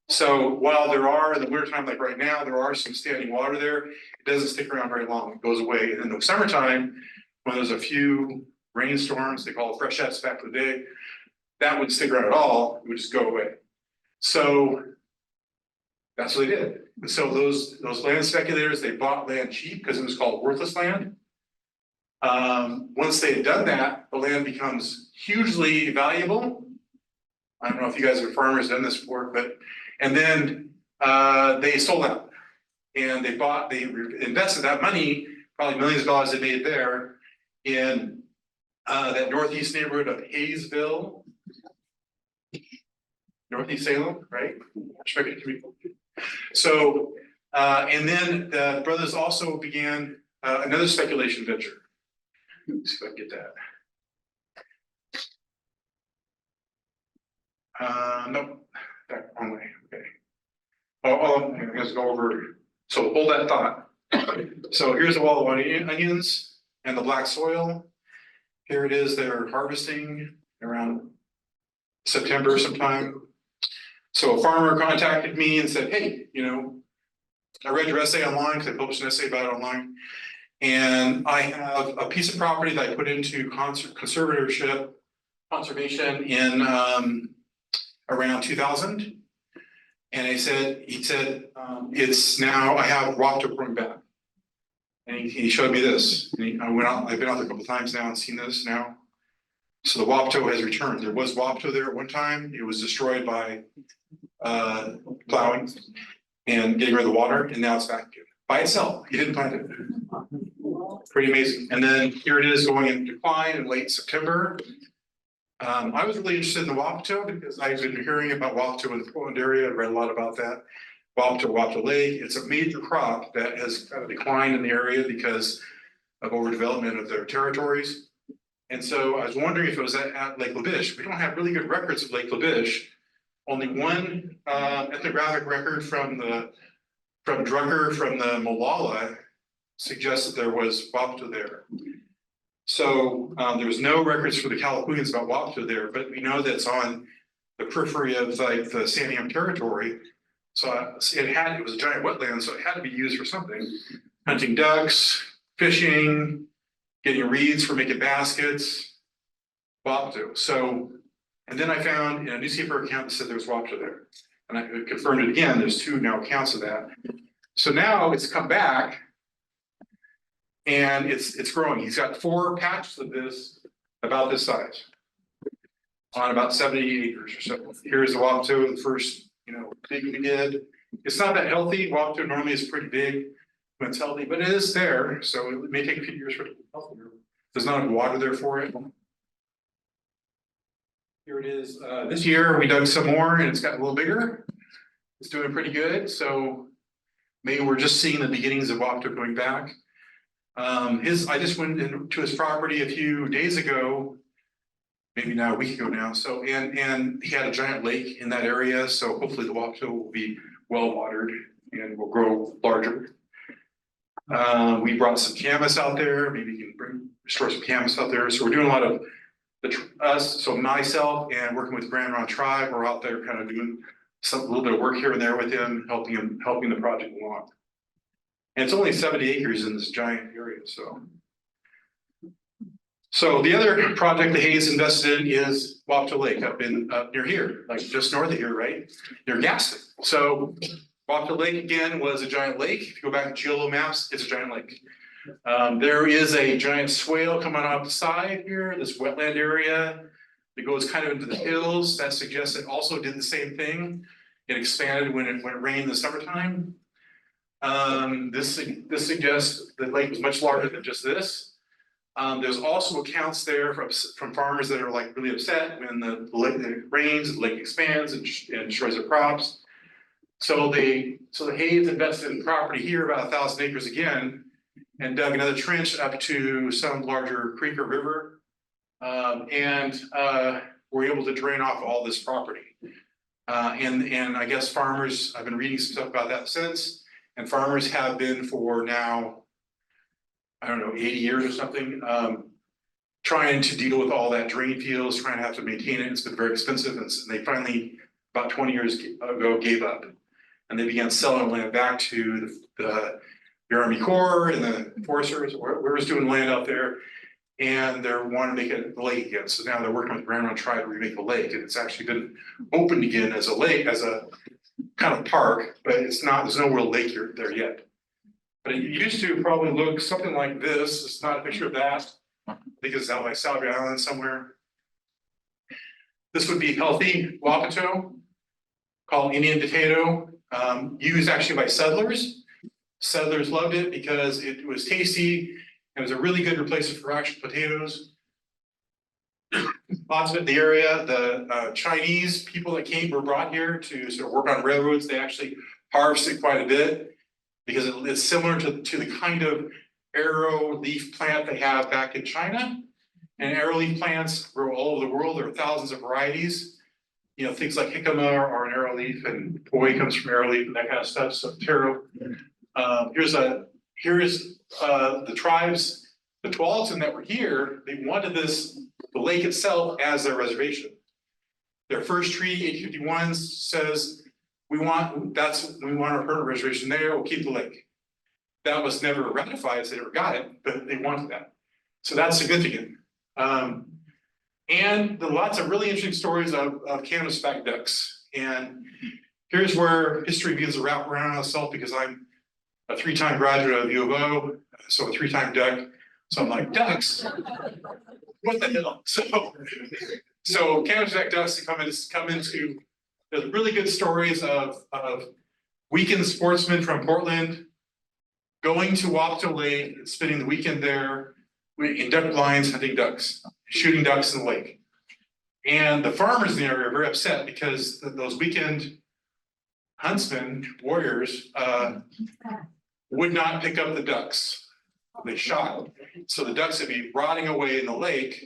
So while there are, in the wintertime, like right now, there are some standing water there, it doesn't stick around very long, it goes away. And in the summertime, when there's a few rainstorms, they call it freshets back in the day, that wouldn't stick around at all, it would just go away. So that's what they did. And so those land speculators, they bought land cheap because it was called worthless land. Once they had done that, the land becomes hugely valuable. I don't know if you guys are farmers, done this before, but, and then they sold out. And they invested that money, probably millions of dollars they made there, in that northeast neighborhood of Hayesville, Northeast Salem, right? So, and then the brothers also began another speculation venture. Let's see if I can get that. Nope, that wrong way. Okay. I'm going to go over. So hold that thought. So here's a wall of onions and the black soil. Here it is. They're harvesting around September sometime. So a farmer contacted me and said, "Hey, you know, I read your essay online because I published an essay about it online, and I have a piece of property that I put into conservation in around 2000." And he said, it's now, I have Wapto growing back. And he showed me this. And I've been out there a couple of times now and seen this now. So the Wapto has returned. There was Wapto there at one time. It was destroyed by plowing and getting rid of the water, and now it's back again by itself. He didn't plant it. Pretty amazing. And then here it is going in decline in late September. I was really interested in the Wapto because I've been hearing about Wapto in the Portland area. I read a lot about that. Wapto Lake. It's a major crop that has kind of declined in the area because of overdevelopment of their territories. And so I was wondering if it was at Lake Labish. We don't have really good records of Lake Labish. Only one ethnographic record from Drucker from the Molalla suggests that there was Wapto there. So there's no records for the Kalapuyans about Wapto there, but we know that's on the periphery of like the Santiam territory. So it was a giant wetland, so it had to be used for something. Hunting ducks, fishing, getting reeds for making baskets, Wapto. So, and then I found in a newspaper account that said there was Wapto there. And I confirmed it again, there's 2 now accounts of that. So now it's come back and it's growing. He's got 4 patches of this about this size on about 70 acres or so. Here's the Wapto, the first, big we did. It's not that healthy. Wapto normally is pretty big when it's healthy, but it is there. So it may take a few years for it to be healthier. There's not enough water there for it. Here it is. This year we dug some more and it's gotten a little bigger. It's doing pretty good. So maybe we're just seeing the beginnings of Wapto going back. I just went into his property a few days ago, maybe now a week ago now, so, and he had a giant lake in that area, so hopefully the Wapto will be well watered and will grow larger. We brought some canvas out there, maybe you can restore some canvas out there, so we're doing a lot of so myself and working with Grand Ron Tribe, we're out there kind of doing a little bit of work here and there with him, helping the project along. And it's only 70 acres in this giant area, so. So the other project that Hayes invested in is Wapto Lake up near here, like just north of here, right? Near Gaston. So Wapto Lake again was a giant lake. If you go back to GLO maps, it's a giant lake. There is a giant swale coming off the side here, this wetland area that goes kind of into the hills. That suggests it also did the same thing. It expanded when it rained in the summertime. This suggests the lake was much larger than just this. There's also accounts there from farmers that are like really upset when the lake rains, the lake expands and destroys their crops. So the Hayes invested in property here, about 1,000 acres again, and dug another trench up to some larger creek or river. And were able to drain off all this property. And I guess farmers, I've been reading some stuff about that since, and farmers have been for now, I don't know, 80 years or something, trying to deal with all that drain fields, trying to have to maintain it. It's been very expensive, and they finally, about 20 years ago, gave up. And they began selling land back to the Army Corps and the Foresters, whoever's doing land out there, and they want to make it a lake again. So now they're working with Grand Ron Tribe to remake the lake, and it's actually been opened again as a lake, as a kind of park, but it's not. There's no real lake here there yet. But it used to probably look something like this. It's not a picture of that. I think it's out like Salvia Island somewhere. This would be healthy Wapato, called Indian potato, used actually by settlers. Settlers loved it because it was tasty. It was a really good replacement for actual potatoes. Lots of it in the area. The Chinese people that came were brought here to sort of work on railroads. They actually harvested quite a bit because it's similar to the kind of arrow leaf plant they have back in China. And arrow leaf plants grow all over the world. There are thousands of varieties. You know, things like jicama are an arrow leaf, and poi comes from arrow leaf and that kind of stuff. So taro. Here's the tribes, the Tualatin that were here. They wanted the lake itself as their reservation. Their first treaty, 1851, says we want our permanent reservation there. We'll keep the lake. That was never ratified, so they never got it, but they wanted that. So that's significant. And there are lots of really interesting stories of canvasback ducks. And here's where history begins to wrap around on itself, because I'm a 3-time graduate of U of O, so a 3-time duck. So I'm like, ducks? What the hell? So canvasback ducks come into there's really good stories of weekend sportsmen from Portland going to Wapto Lake and spending the weekend there in duck blinds hunting ducks, shooting ducks in the lake. And the farmers in the area are very upset because those weekend huntsmen, warriors, would not pick up the ducks. They shot. So the ducks would be rotting away in the lake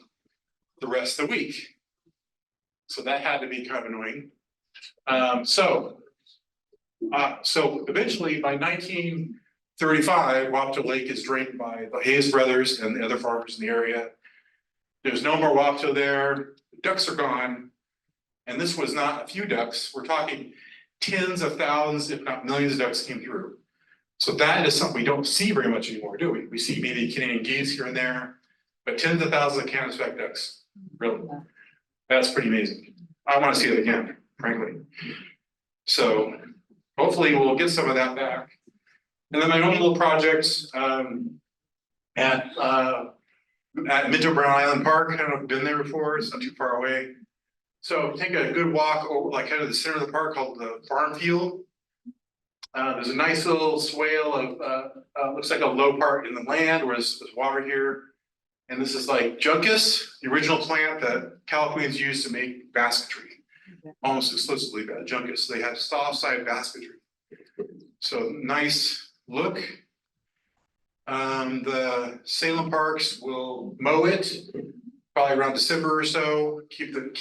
the rest of the week. So that had to be kind of annoying. So eventually by 1935, Wapto Lake is drained by the Hayes brothers and the other farmers in the area. There's no more Wapto there. The ducks are gone. And this was not a few ducks. We're talking tens of thousands, if not millions of ducks came through. So that is something we don't see very much anymore, do we? We see maybe Canadian geese here and there, but tens of thousands of canvasback ducks, really. That's pretty amazing. I want to see it again, frankly. So hopefully we'll get some of that back. And then my own little projects at Minto Brown Island Park. I don't know if you've been there before. It's not too far away. So take a good walk over, like kind of the center of the park, called the farm field. There's a nice little swale of looks like a low part in the land where there's water here. And this is like juncus, the original plant that Kalapuyans used to make basketry, almost exclusively juncus. They had soft-sided basketry. So nice look. The Salem Parks will mow it probably around December or so, keep the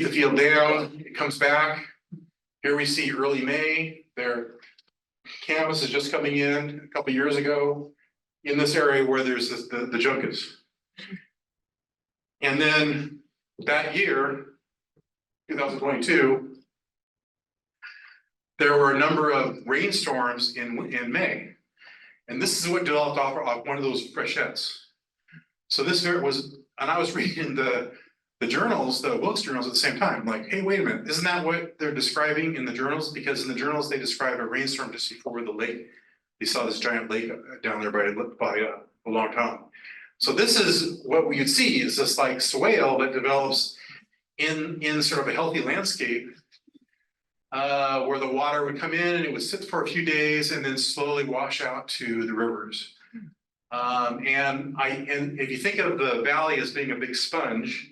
field down. It comes back. Here we see early May. Their canvas is just coming in a couple years ago in this area where there's the juncus. And then that year, 2022, there were a number of rainstorms in May. And this is what developed off one of those freshets. So this was, and I was reading the journals, the Wilkes journals at the same time, like, hey, wait a minute, isn't that what they're describing in the journals? Because in the journals, they describe a rainstorm just before the lake. They saw this giant lake down there by a long time. So this is what we would see, is this like swale that develops in sort of a healthy landscape, where the water would come in and it would sit for a few days and then slowly wash out to the rivers. And if you think of the valley as being a big sponge,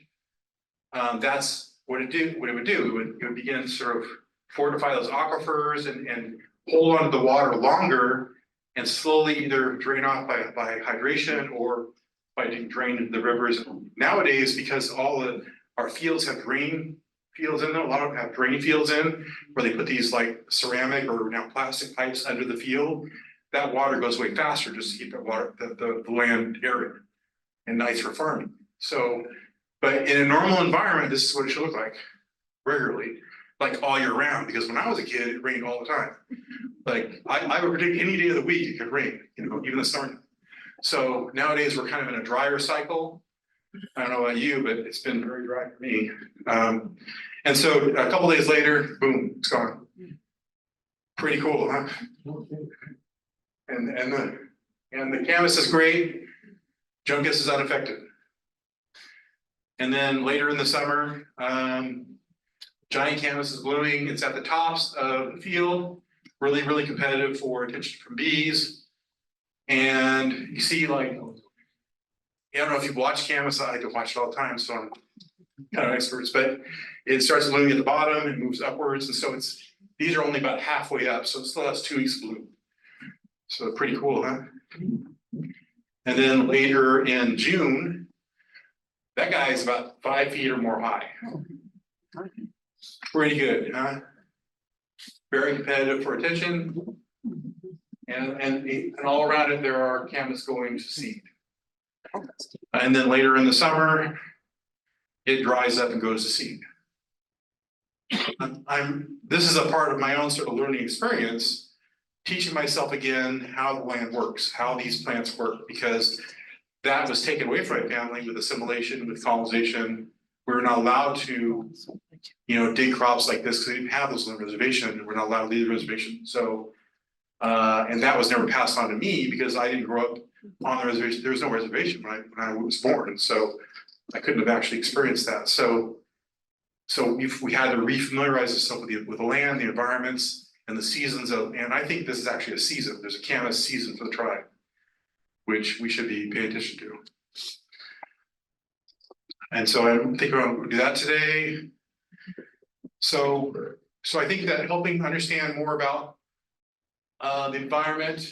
that's what it would do. It would begin to sort of fortify those aquifers and hold on to the water longer and slowly either drain off by hydration or by draining the rivers. Nowadays, because our fields have drain fields in them, a lot of them have drain fields in, where they put these like ceramic or now plastic pipes under the field, that water goes way faster just to keep the land arid and nice for farming. So, but in a normal environment, this is what it should look like regularly, like all year round, because when I was a kid, it rained all the time. Like I would predict any day of the week it could rain, even the summer. So nowadays we're kind of in a drier cycle. I don't know about you, but it's been very dry for me. And so a couple days later, boom, it's gone. Pretty cool, huh? And the canvas is great. Juncus is unaffected. And then later in the summer, giant canvas is blooming. It's at the tops of the field, really, really competitive for attention from bees. And you see, like, I don't know if you've watched canvas. I like to watch it all the time, so I'm kind of experts. But it starts blooming at the bottom and moves upwards, and so these are only about halfway up, so it still has 2 weeks to bloom. So pretty cool, huh? And then later in June, that guy is about 5 feet or more high. Pretty good, huh? Very competitive for attention. And all around it, there are canvas going to seed. And then later in the summer, it dries up and goes to seed. This is a part of my own sort of learning experience, teaching myself again how the land works, how these plants work, because that was taken away from my family with assimilation, with colonization. We were not allowed to, dig crops like this because they didn't have those on the reservation. We're not allowed to leave the reservation. So, and that was never passed on to me because I didn't grow up on the reservation. There was no reservation when I was born, so I couldn't have actually experienced that. So we had to refamiliarize ourselves with the land, the environments, and the seasons and I think this is actually a season. There's a canvas season for the tribe, which we should be paying attention to. And so I think we're going to do that today. So I think that helping understand more about the environment,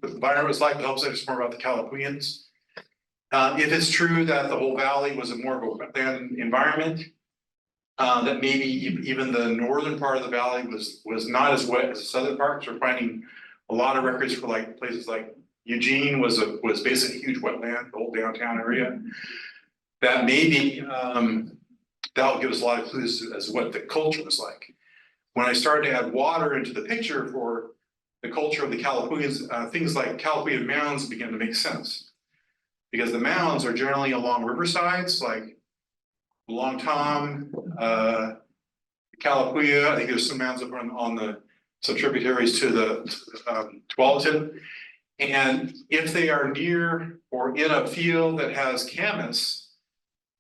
what the environment was like, helps us more about the Kalapuyans. If it's true that the whole valley was more of a wetland environment, that maybe even the northern part of the valley was not as wet as the southern part. So we're finding a lot of records for like places like Eugene was basically a huge wetland, the whole downtown area. That maybe that'll give us a lot of clues as to what the culture was like. When I started to add water into the picture for the culture of the Kalapuyans, things like Kalapuya mounds began to make sense. Because the mounds are generally along riversides, like Long Tom, Kalapuya. I think there's some mounds up on some tributaries to the Tualatin. And if they are near or in a field that has camas,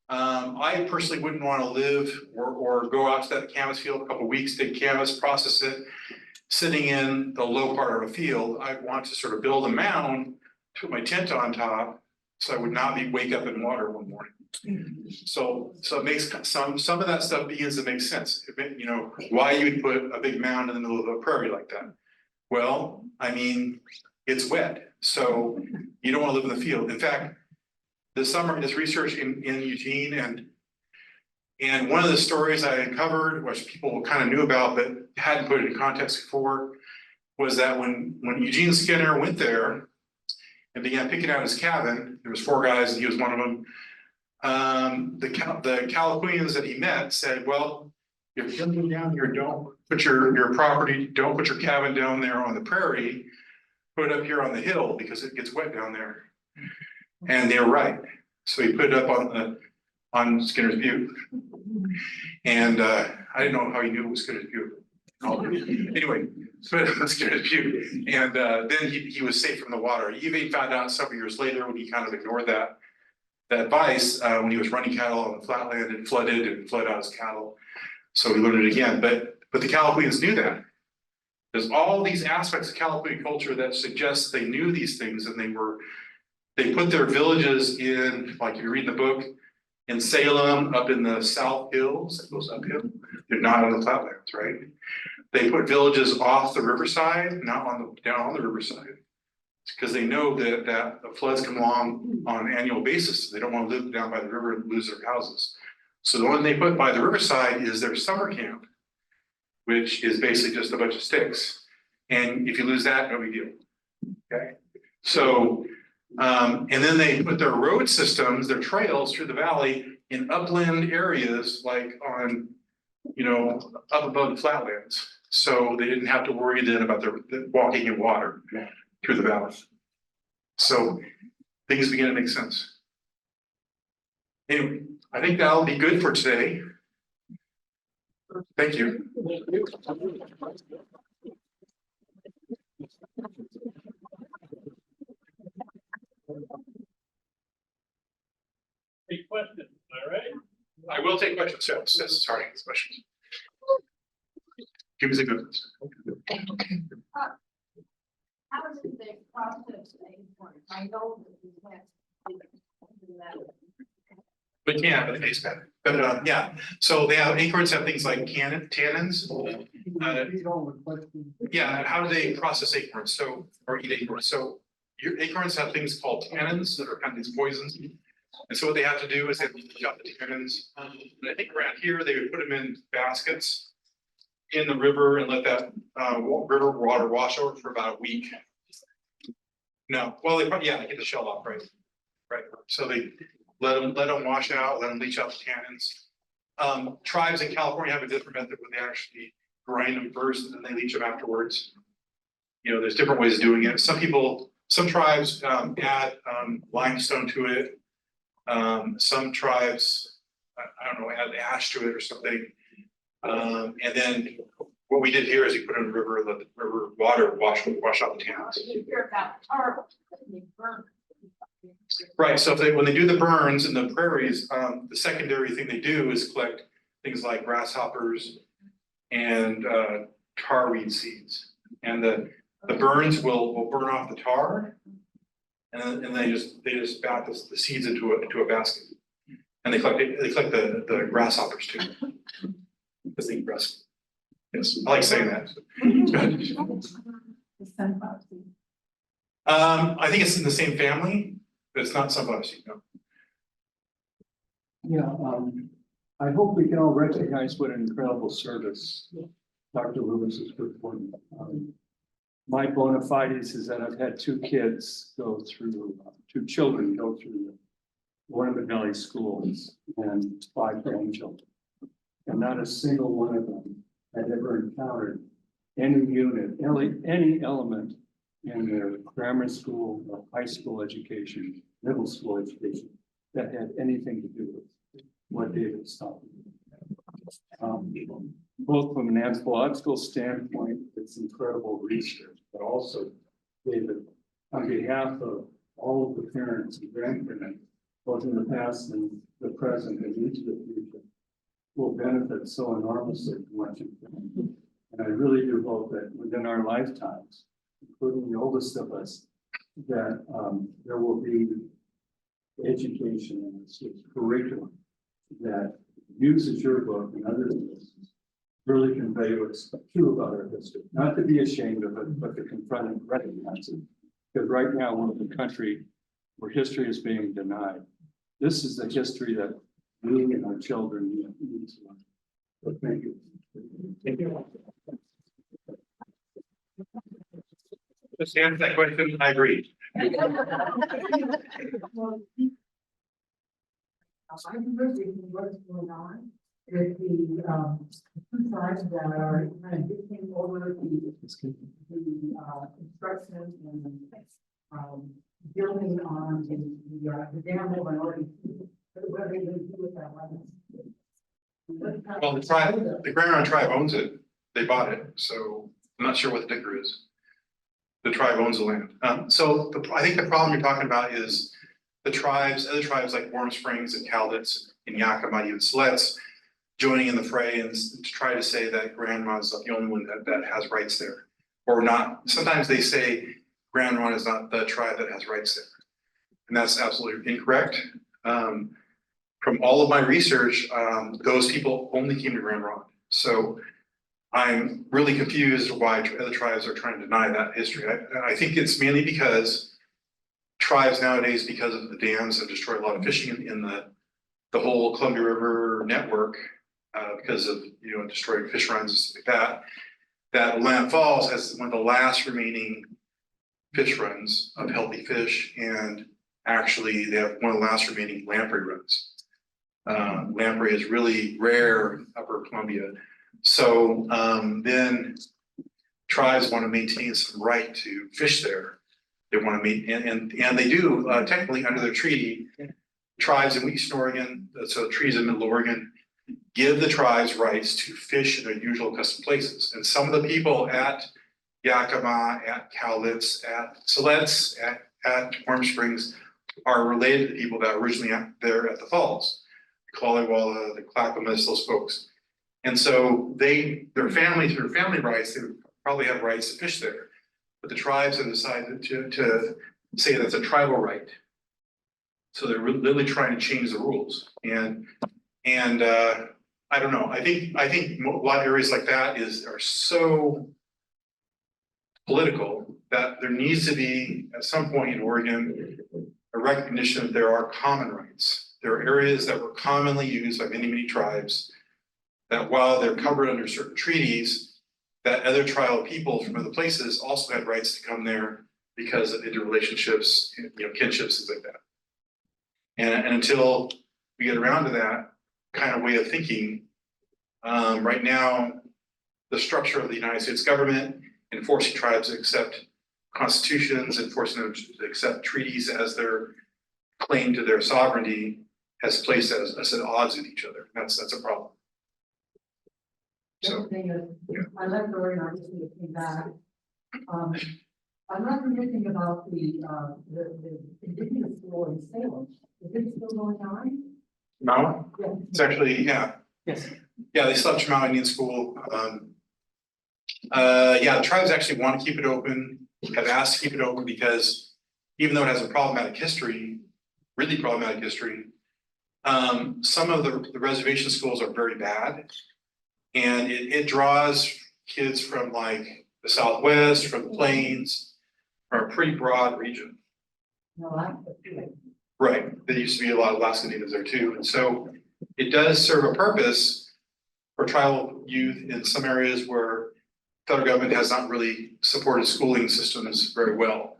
I personally wouldn't want to live or go out to that camas field a couple of weeks, take camas, process it, sitting in the low part of a field. I'd want to sort of build a mound, put my tent on top, so I would not wake up in water one morning. So it makes some of that stuff begins to make sense. You know, why you'd put a big mound in the middle of a prairie like that. Well, I mean, it's wet, so you don't want to live in the field. In fact, this summer, this research in Eugene and one of the stories I uncovered, which people kind of knew about but hadn't put it in context before, was that when Eugene Skinner went there and began picking out his cabin, there was 4 guys and he was one of them. The Kalapuyans that he met said, well, if you're going down here, don't put your property, don't put your cabin down there on the prairie, put it up here on the hill because it gets wet down there. And they were right. So he put it up on Skinner's Butte. And I didn't know how he knew it was Skinner's Butte. Anyway, so it was Skinner's Butte. And then he was safe from the water. He even found out several years later when he kind of ignored that advice when he was running cattle on the flatland and flooded out his cattle. So he learned it again. But the Kalapuyans knew that. There's all these aspects of Kalapuya culture that suggest they knew these things and they put their villages in, like you read in the book, in Salem, up in the South Hills, it goes uphill. They're not on the flatlands, right? They put villages off the riverside, not down on the riverside. Because they know that the floods come along on an annual basis. They don't want to live down by the river and lose their houses. So the one they put by the riverside is their summer camp, which is basically just a bunch of sticks. And if you lose that, no big deal. Okay. So, and then they put their road systems, their trails through the valley in upland areas, like on, you know, up above the flatlands. So they didn't have to worry then about the walking in water through the valley. So things begin to make sense. Anyway, I think that'll be good for today. Thank you. Any questions, all right? I will take questions, yes, sorry, questions. Give me the good ones. How does the process work? I know that we have to do that. But yeah, but it's better. But yeah, so they have acorns have things like tannins. Yeah, how do they process acorns? So or eat acorns? So your acorns have things called tannins that are kind of these poisons. And so what they have to do is they leach out the tannins. And I think around here they would put them in baskets in the river and let that river water wash over for about a week. No, well, they probably, yeah, they get the shell off, right? Right. So they let them wash out, let them leach out the tannins. Tribes in California have a different method where they actually grind them first and then they leach them afterwards. You know, there's different ways of doing it. Some tribes add limestone to it. Some tribes, I don't know, add ash to it or something. And then what we did here is we put it in the river and let the river water wash out the tannins. Right, so when they do the burns in the prairies, the secondary thing they do is collect things like grasshoppers and tarweed seeds. And the burns will burn off the tar, and they just bat the seeds into a basket. And they collect the grasshoppers too. Because they eat grass. Yes, I like saying that. I think it's in the same family, but it's not sunflower seed, no. Yeah, I hope we can all recognize what an incredible service Dr. Lewis is performing. My bona fides is that I've had 2 kids go through, 2 children go through the Willamette Valley schools and 5 grandchildren. And not a single one of them had ever encountered any unit, any element in their grammar school or high school education, middle school education, that had anything to do with what David was talking about. Both from an anthropological standpoint, it's incredible research, but also, David, on behalf of all of the parents and grandparents, both in the past and the present and into the future, will benefit so enormously from what you've done. And I really do hope that within our lifetimes, including the oldest of us, that there will be education and it's curriculum that uses your book and other things really convey what's true about our history, not to be ashamed of it, but to confront and recognize it. Because right now, we're in a country where history is being denied. This is the history that we and our children need to learn. So thank you. Thank you. Just to answer that question, I agree. I'm really what's going on with the two tribes that are kind of dictating over the construction and building on the dam over Northern. What are they going to do with that land? Well, the Grand Ron tribe owns it. They bought it, so I'm not sure what the dicker is. The tribe owns the land. I think the problem you're talking about is the tribes, other tribes like Warm Springs and Cowlitz and Yakima, even Siletz, joining in the fray and to try to say that Grand Ron is not the only one that has rights there. Or not, sometimes they say Grand Ron is not the tribe that has rights there. And that's absolutely incorrect. From all of my research, those people only came to Grand Ron. So I'm really confused why other tribes are trying to deny that history. I think it's mainly because tribes nowadays, because of the dams, have destroyed a lot of fishing in the whole Columbia River network, because of destroyed fish runs and stuff like that. That Willamette Falls has one of the last remaining fish runs of healthy fish, and actually they have one of the last remaining lamprey runs. Lamprey is really rare in Upper Columbia. So then tribes want to maintain some right to fish there. They want to meet, and they do technically under their treaty. Tribes in Eastern Oregon, so treaties in Middle Oregon, give the tribes rights to fish in their usual custom places. And some of the people at Yakima, at Cowlitz, at Siletz, at Warm Springs are related to the people that originally there at the falls. The Kalapuya, the Kalapuya, those folks. And so their family, through family rights, they would probably have rights to fish there. But the tribes have decided to say that's a tribal right. So they're really trying to change the rules. And I don't know. I think a lot of areas like that are so political that there needs to be at some point in Oregon a recognition that there are common rights. There are areas that were commonly used by many tribes that while they're covered under certain treaties, that other tribal people from other places also had rights to come there because of interrelationships, kinships, things like that. And until we get around to that kind of way of thinking, right now, the structure of the United States government enforcing tribes to accept constitutions, enforcing them to accept treaties as their claim to their sovereignty has placed us at odds with each other. That's a problem. So, I left Oregon, obviously, it came back. I'm not thinking about the Indigenous school in Salem. Is it still going on? Maui? Yeah. It's actually, yeah. Yes. Yeah, they still have Maui Indian school. Yeah, the tribes actually want to keep it open, have asked to keep it open because even though it has a problematic history, really problematic history, some of the reservation schools are very bad. And it draws kids from like the Southwest, from the Plains, from a pretty broad region. No, I'm. Right, there used to be a lot of Alaska Natives there too, and so it does serve a purpose for tribal youth in some areas where federal government has not really supported schooling systems very well.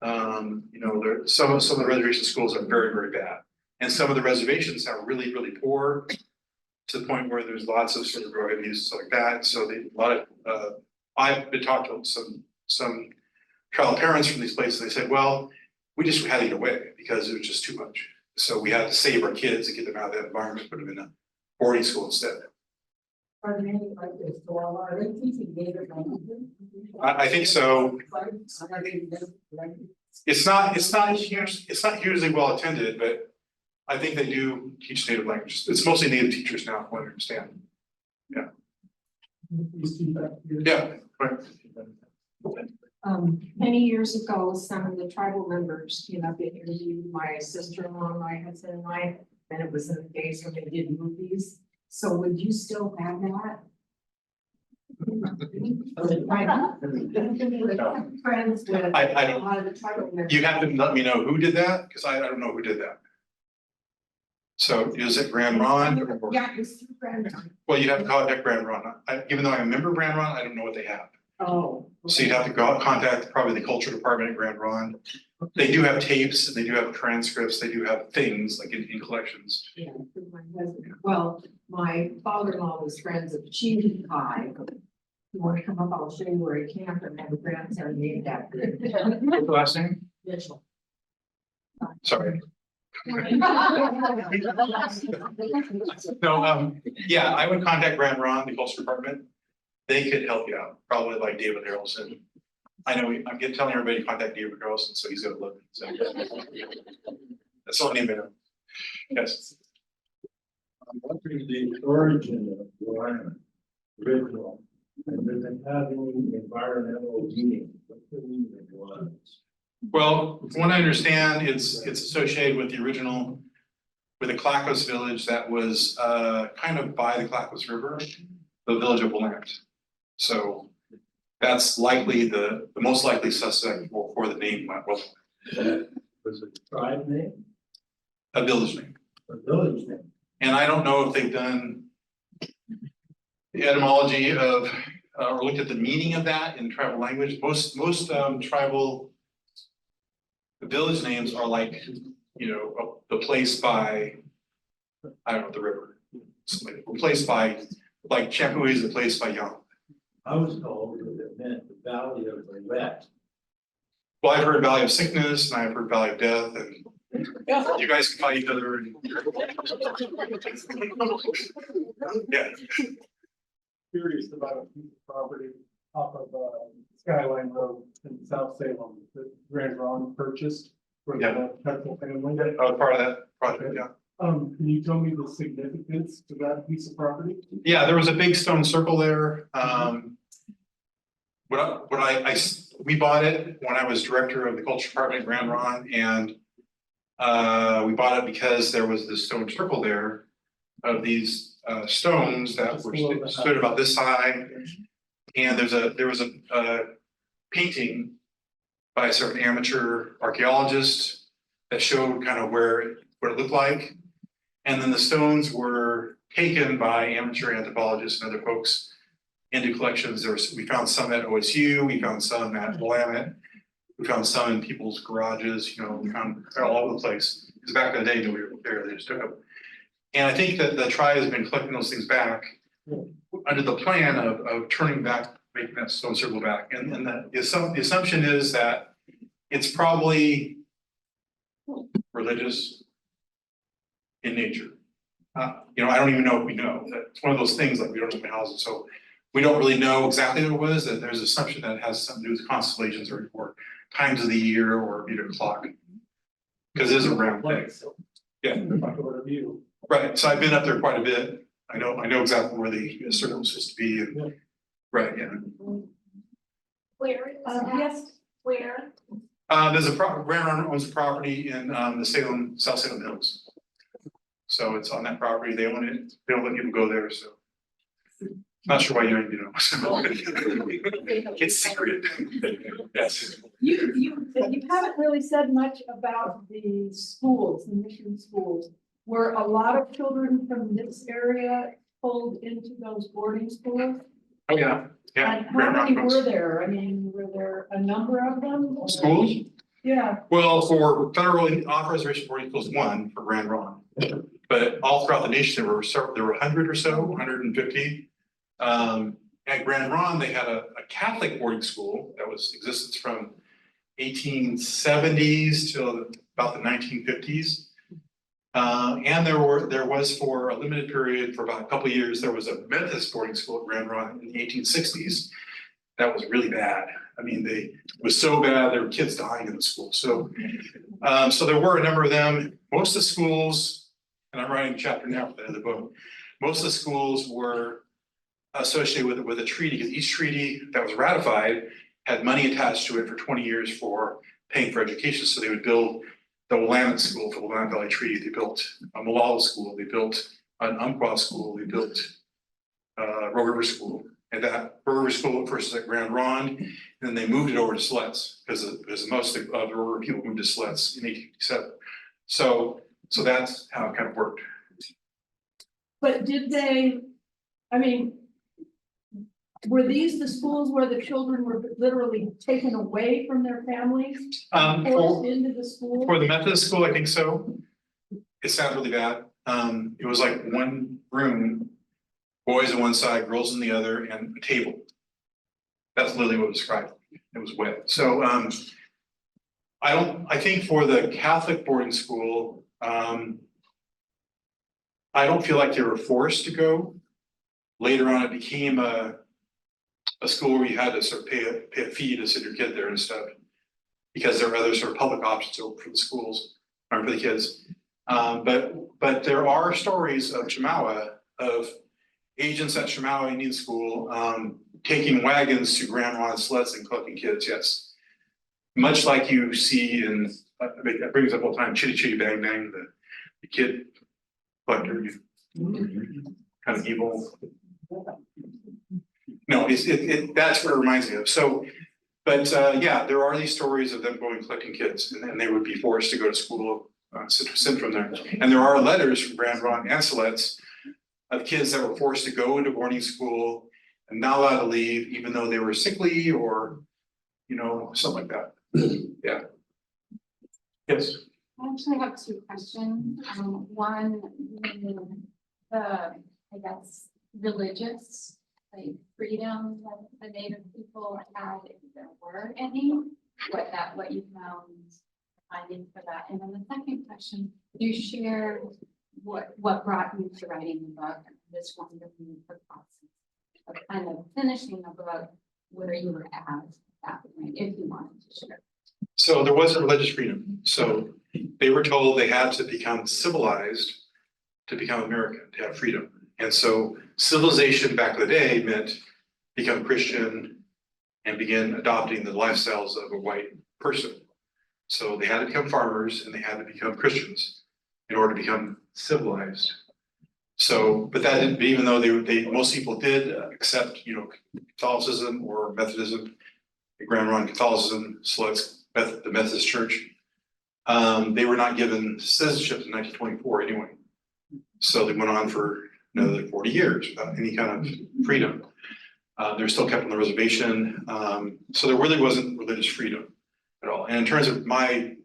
Some of the reservation schools are very bad, and some of the reservations are really poor to the point where there's lots of sort of drug abuse and stuff like that. So I've been talking to some tribal parents from these places. They said, well, we just had to get away because it was just too much. So we had to save our kids and get them out of that environment, put them in a boarding school instead. Are they like this? So are they teaching native languages? I think so. It's not hugely well attended, but I think they do teach native languages. It's mostly native teachers now, from what I understand. Yeah. Yeah. Right. Many years ago, some of the tribal members came up and interviewed my sister-in-law, my husband and I, and it was in the days when they did movies. So would you still have that? Friends with I a don't, lot of the tribal members. you have to let me know who did that, because I don't know who did that. So is it Grand Ron? Or- Yeah, it was through Grand Ron. Well, you have to contact Grand Ron. Even though I remember Grand Ron, I don't know what they have. Oh. So you'd have to go out, contact probably the culture department at Grand Ron. They do have tapes, and they do have transcripts, they do have things like in collections. Yeah, through my husband. Well, my father-in-law was friends of Chinook. You want to come up, I'll show you where he camped and have a grandson named after him. What's the last name? Mitchell. Sorry. No, yeah, I would contact Grand Ron, the culture department. They could help you out, probably like David Harrelson. I know, I'm telling everybody to contact David Harrelson, so he's gonna look. So. That's all I need to know. Yes. I'm wondering the origin of Willamette original, and does it have any environmental meaning? What's the meaning of Willamette? Well, from what I understand, it's associated with the original, with the Clackamas village that was kind of by the Clackamas River, the village of Willamette. So that's likely the most likely suspect for the name, well, Was it a tribe name a village name. or village name? And I don't know if they've done the etymology of, or looked at the meaning of that in tribal language. Most tribal village names are like, you know, the place by, I don't know, the river. Something like, place by, like Champoy is the place by Young. I was told that it meant the valley of the wet. Well, I've heard Valley of Sickness and I've heard Valley of Death, and you guys can fight each other. And... yeah. Curious about a piece of property off of Skyline Road in South Salem that Grand Ron purchased for the Petzl family. I was part of that project, yeah. Can you tell me the significance to that piece of property? Yeah, there was a big stone circle there. We bought it when I was director of the culture department at Grand Ron, and we bought it because there was this stone circle there of these stones that were stood about this high. And there was a painting by a certain amateur archaeologist that showed kind of what it looked like. And then the stones were taken by amateur anthropologists and other folks into collections. We found some at OSU, we found some at Willamette, we found some in people's garages, you know, we found all over the place. Because back in the day, nobody was there, they just took them. And I think that the tribe has been collecting those things back under the plan of turning back, making that stone circle back. And the assumption is that it's probably religious in nature. You know, I don't even know if we know. It's one of those things like we don't know the houses, so we don't really know exactly what it was. That there's assumption that it has something to do with constellations or times of the year or beat a clock. Because it is a round thing. Yeah. Right. So I've been up there quite a bit. I know exactly where the circle was supposed to be. And, right. Yeah. Where is that? Yes, Where? There's Grand Ron owns a property in the South Salem Hills. So it's on that property. They own it. They don't let people go there. So not sure why you know. It's secret. Yes. you haven't really said much about the schools, the mission schools. Were a lot of children from this area pulled into those boarding schools? Oh, yeah. Yeah. And how many were there? I mean, were there a number of them? or- Schools? Yeah, Well, for federal authorization boarding schools, one for Grand Ron. But all throughout the nation, there were 100 or so, 150. At Grand Ron, they had a Catholic boarding school that was existence from 1870s till about the 1950s. And there was for a limited period, for about a couple of years, there was a Methodist boarding school at Grand Ron in the 1860s. That was really bad. I mean, it was so bad, there were kids dying in the school. So, so there were a number of them. Most of the schools, and I'm writing a chapter now for the end of the book, most of the schools were associated with a treaty, because each treaty that was ratified had money attached to it for 20 years for paying for education, so they would build the Willamette School for the Willamette Valley Treaty, they built a Molalla School, they built an Umpqua School, they built Rogue River School. And that Rogue River School at first was at Grand Ronde, and then they moved it over to Siletz, because most of the Rogue River people moved to Siletz in 1857. So that's how it kind of worked. But did they, I mean, were these the schools where the children were literally taken away from their families? Forced into the school? For the Methodist school, I think so. It sounds really bad. It was like one room, boys on one side, girls on the other, and a table. That's literally what it was described. It was wet. So I think for the Catholic boarding school, I don't feel like they were forced to go. Later on, it became a school where you had to sort of pay a fee to send your kid there and stuff, because there are other sort of public options open for the schools, or for the kids. But there are stories of Chemawa, of agents at Chemawa Indian School, taking wagons to Grand Ronde sleds and collecting kids, yes. Much like you see in, that brings up all the time, Chitty Chitty Bang Bang, the kid collector, kind of evil. No, that's what it reminds me of. So, but yeah, there are these stories of them going collecting kids, and they would be forced to go to school, sent from there. And there are letters from Grand Ronde and Siletz of kids that were forced to go into boarding school and not allowed to leave, even though they were sickly or, you know, something like that. Yeah. Yes. I actually have two questions. One, the, I guess, religious, like freedom that the Native people had, if there were any, what you found finding for that. And then the second question, you shared what brought you to writing the book, this wonderful process of kind of finishing the book where you were at that point, if you wanted to share. So there wasn't religious freedom. So they were told they had to become civilized to become American, to have freedom. And so civilization back in the day meant become Christian and begin adopting the lifestyles of a white person. So they had to become farmers and they had to become Christians in order to become civilized. So, but that didn't, even though most people did accept, you know, Catholicism or Methodism, Grand Ronde Catholicism, the Methodist Church, they were not given citizenship in 1924 anyway. So they went on for another 40 years without any kind of freedom. They're still kept on the reservation. So there really wasn't religious freedom at all. And in terms of my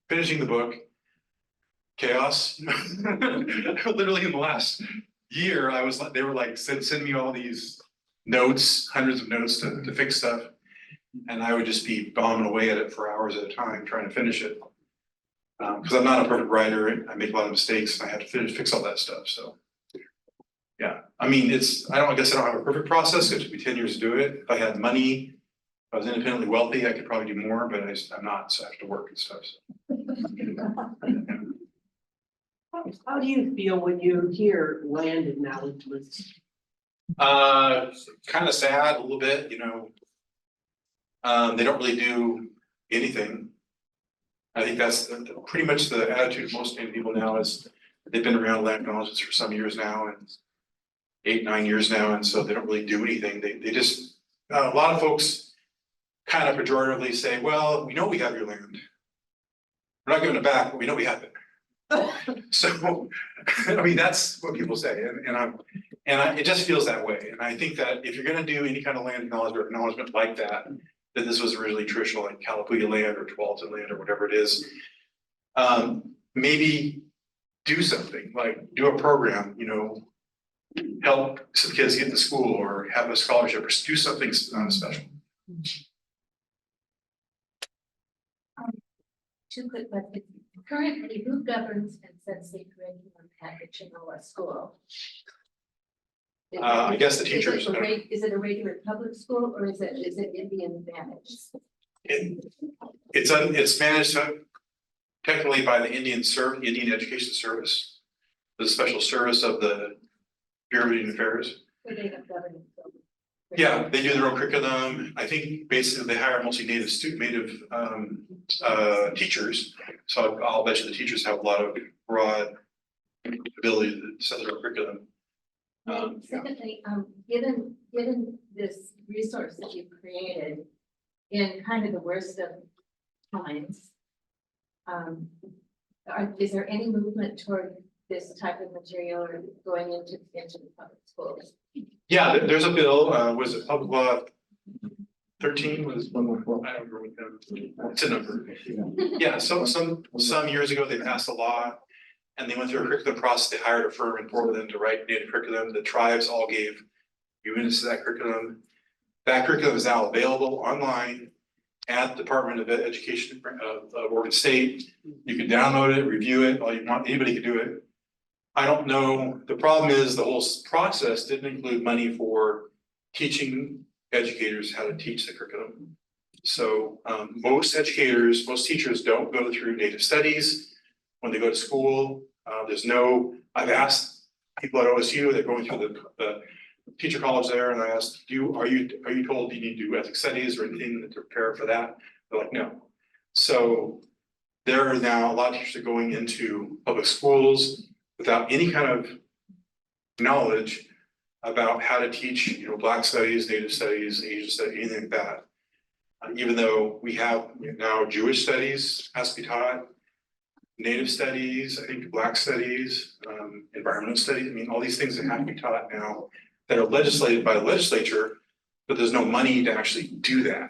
finishing the book, chaos. Literally in the last year, I was like, they were like, send me all these notes, hundreds of notes to fix stuff. And I would just be bombing away at it for hours at a time, trying to finish it. Because I'm not a perfect writer, I make a lot of mistakes, and I have to fix all that stuff. So, yeah, I mean, I guess I don't have a perfect process. It took me 10 years to do it. If I had money, if I was independently wealthy, I could probably do more, but I'm not, so I have to work and stuff. So. How do you feel when you hear land acknowledgements? Kind of sad a little bit, you know. They don't really do anything. I think that's pretty much the attitude of most Native people now, is they've been around land acknowledgements for some years now, and 8-9 years now, and so they don't really do anything. They just, a lot of folks kind of pejoratively say, well, we know we have your land. We're not giving it back, but we know we have it. So, I mean, that's what people say, and it just feels that way. And I think that if you're going to do any kind of land acknowledgement like that this was originally traditional, like Kalapuya land or Tualatin land or whatever it is, maybe do something, like do a program, you know, help some kids get to school or have a scholarship or do something special. Two quick questions. Currently, who governs and sets the curriculum at the Chinook school? I guess the teachers. Is it a regular public school or is it Indian managed? It's managed technically by the Indian Education Service, the special service of the Bureau of Indian Affairs. So they have governance over. Yeah, they do their own curriculum. I think basically they hire mostly native teachers. So I'll bet you the teachers have a lot of broad ability to set their own curriculum. Yeah. Secondly, given this resource that you've created in kind of the worst of times, is there any movement toward this type of material or going into the public schools? Yeah, there's a bill, was it public law 13 was one more, I don't remember. It's a number. Yeah, so some years ago, they passed a law and they went through a curriculum process. They hired a firm in Portland to write native curriculum. The tribes all gave units to that curriculum. That curriculum is now available online at the Department of Education of Oregon State. You can download it, review it, all you want, anybody can do it. I don't know, the problem is the whole process didn't include money for teaching educators how to teach the curriculum. So most teachers don't go through native studies when they go to school. I've asked people at OSU, they're going through the teacher college there, and I asked, are you told you need to do ethics studies or anything to prepare for that? They're like, no. So there are now a lot of teachers are going into public schools without any kind of knowledge about how to teach, Black studies, Native studies, Asian studies, anything like that. Even though we have now Jewish studies has to be taught, Native studies, I think Black studies, environmental studies. I mean, all these things that have to be taught now that are legislated by the legislature, but there's no money to actually do that.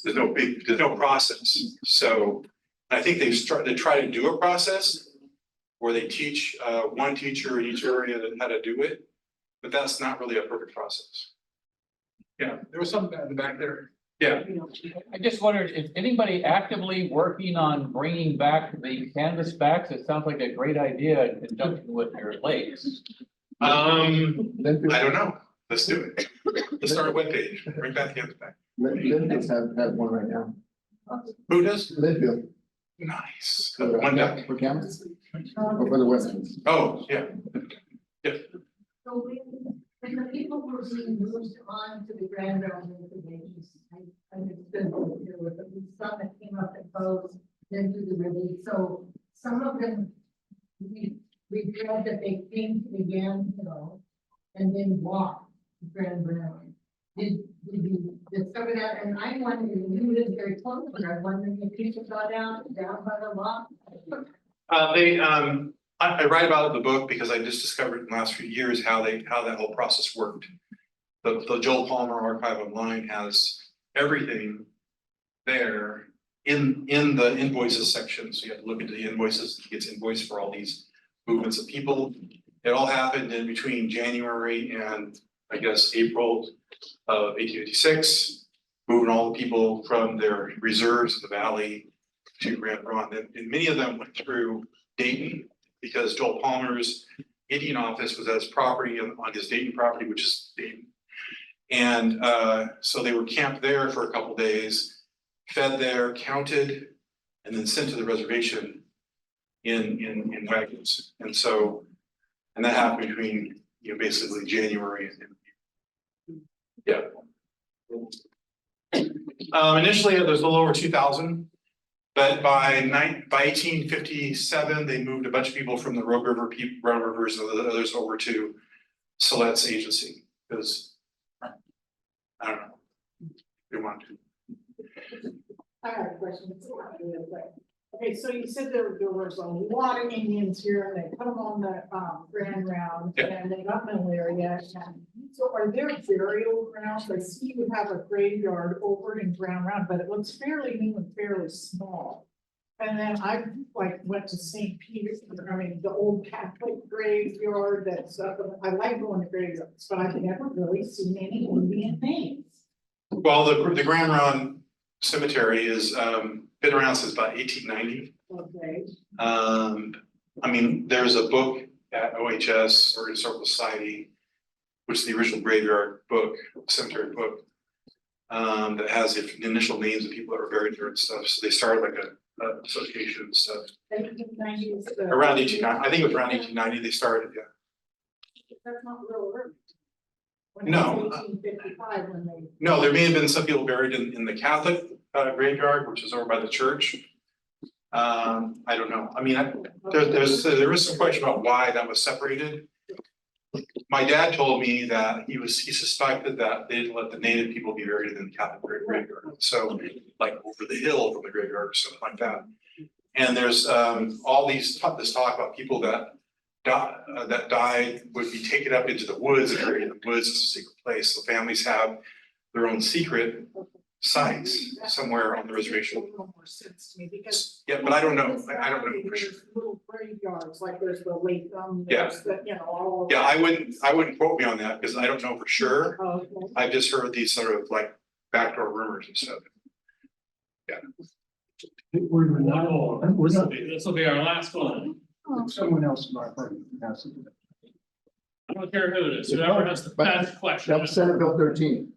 There's no process. So I think they try to do a process where they teach one teacher in each area how to do it, but that's not really a perfect process. Yeah, there was something in the back there. Yeah. I just wondered, is anybody actively working on bringing back the canvas backs? It sounds like a great idea in conjunction with your lakes. I don't know. Let's do it. Let's start a webpage. Bring back the canvas back. Linfields have one right now. Who does? Linfield. Nice. One back. For cameras? Or for the Westlands? Oh, yeah. Yeah. So when the people were being moved on to the Grand Round information, I just been here with them, some that came up and goes, then to the release. So some of them, we read that they came to the Grand Hill and then walked the Grand Round. Did you discover that? And I wondered, you live very close to there, I wondered if people got down by the lock. I write about it in the book because I just discovered in the last few years how that whole process worked. The Joel Palmer archive online has everything there in the invoices section. So you have to look into the invoices. It gets invoiced for all these movements of people. It all happened in between January and I guess April of 1856, moving all the people from their reserves in the valley to Grand Ronde. And many of them went through Dayton because Joel Palmer's Indian office was at his property on his Dayton property, which is Dayton. And so they were camped there for a couple days, fed there, counted, and then sent to the reservation in wagons. And that happened between basically January and yeah. Initially, there's a little over 2,000, but by 1857, they moved a bunch of people from the Rogue Rivers and the others over to Silet's agency because I don't know, they wanted to. I have a question. Okay, so you said there was a lot of Indians here and they put them on the Grand Round and they got malaria. So are there burial grounds? I see you have a graveyard over in Grand Round, but it looks fairly new and fairly small. And then I went to St. Peter's, the old Catholic graveyard that's up. I like going to graveyards, but I've never really seen any Indian names. Well, the Grand Round Cemetery is been around since about 1890. Okay. There's a book at OHS or Historical Society, which is the original graveyard book, cemetery book, that has the initial names of people that were buried there and stuff. So they started like a association and stuff. 1890 is around 1890, I think it was around 1890 they started, yeah. That's not real early. No. 1855 when they. No, there may have been some people buried in the Catholic graveyard, which is over by the church. I don't know. I mean, there is some question about why that was separated. My dad told me that he suspected that they didn't let the native people be buried in the Catholic graveyard. So like over the hill from the graveyard or something like that. And there's all this talk about people that died would be taken up into the woods and buried in the woods as a secret place. So families have their own secret sites somewhere on the reservation. A little more sense to me because. Yeah, but I don't know. This I don't know valley, for sure. there's little graveyards, like there's the lake, Yeah. there's the, you know, all. Yeah, I wouldn't quote me on that because I don't know for sure. Okay. I've just heard these sort of like backdoor rumors and stuff. We're not, we're not, This will be our last one. someone else in our party has it. I don't care who it is, whoever has the best question. That was Senate Bill 13.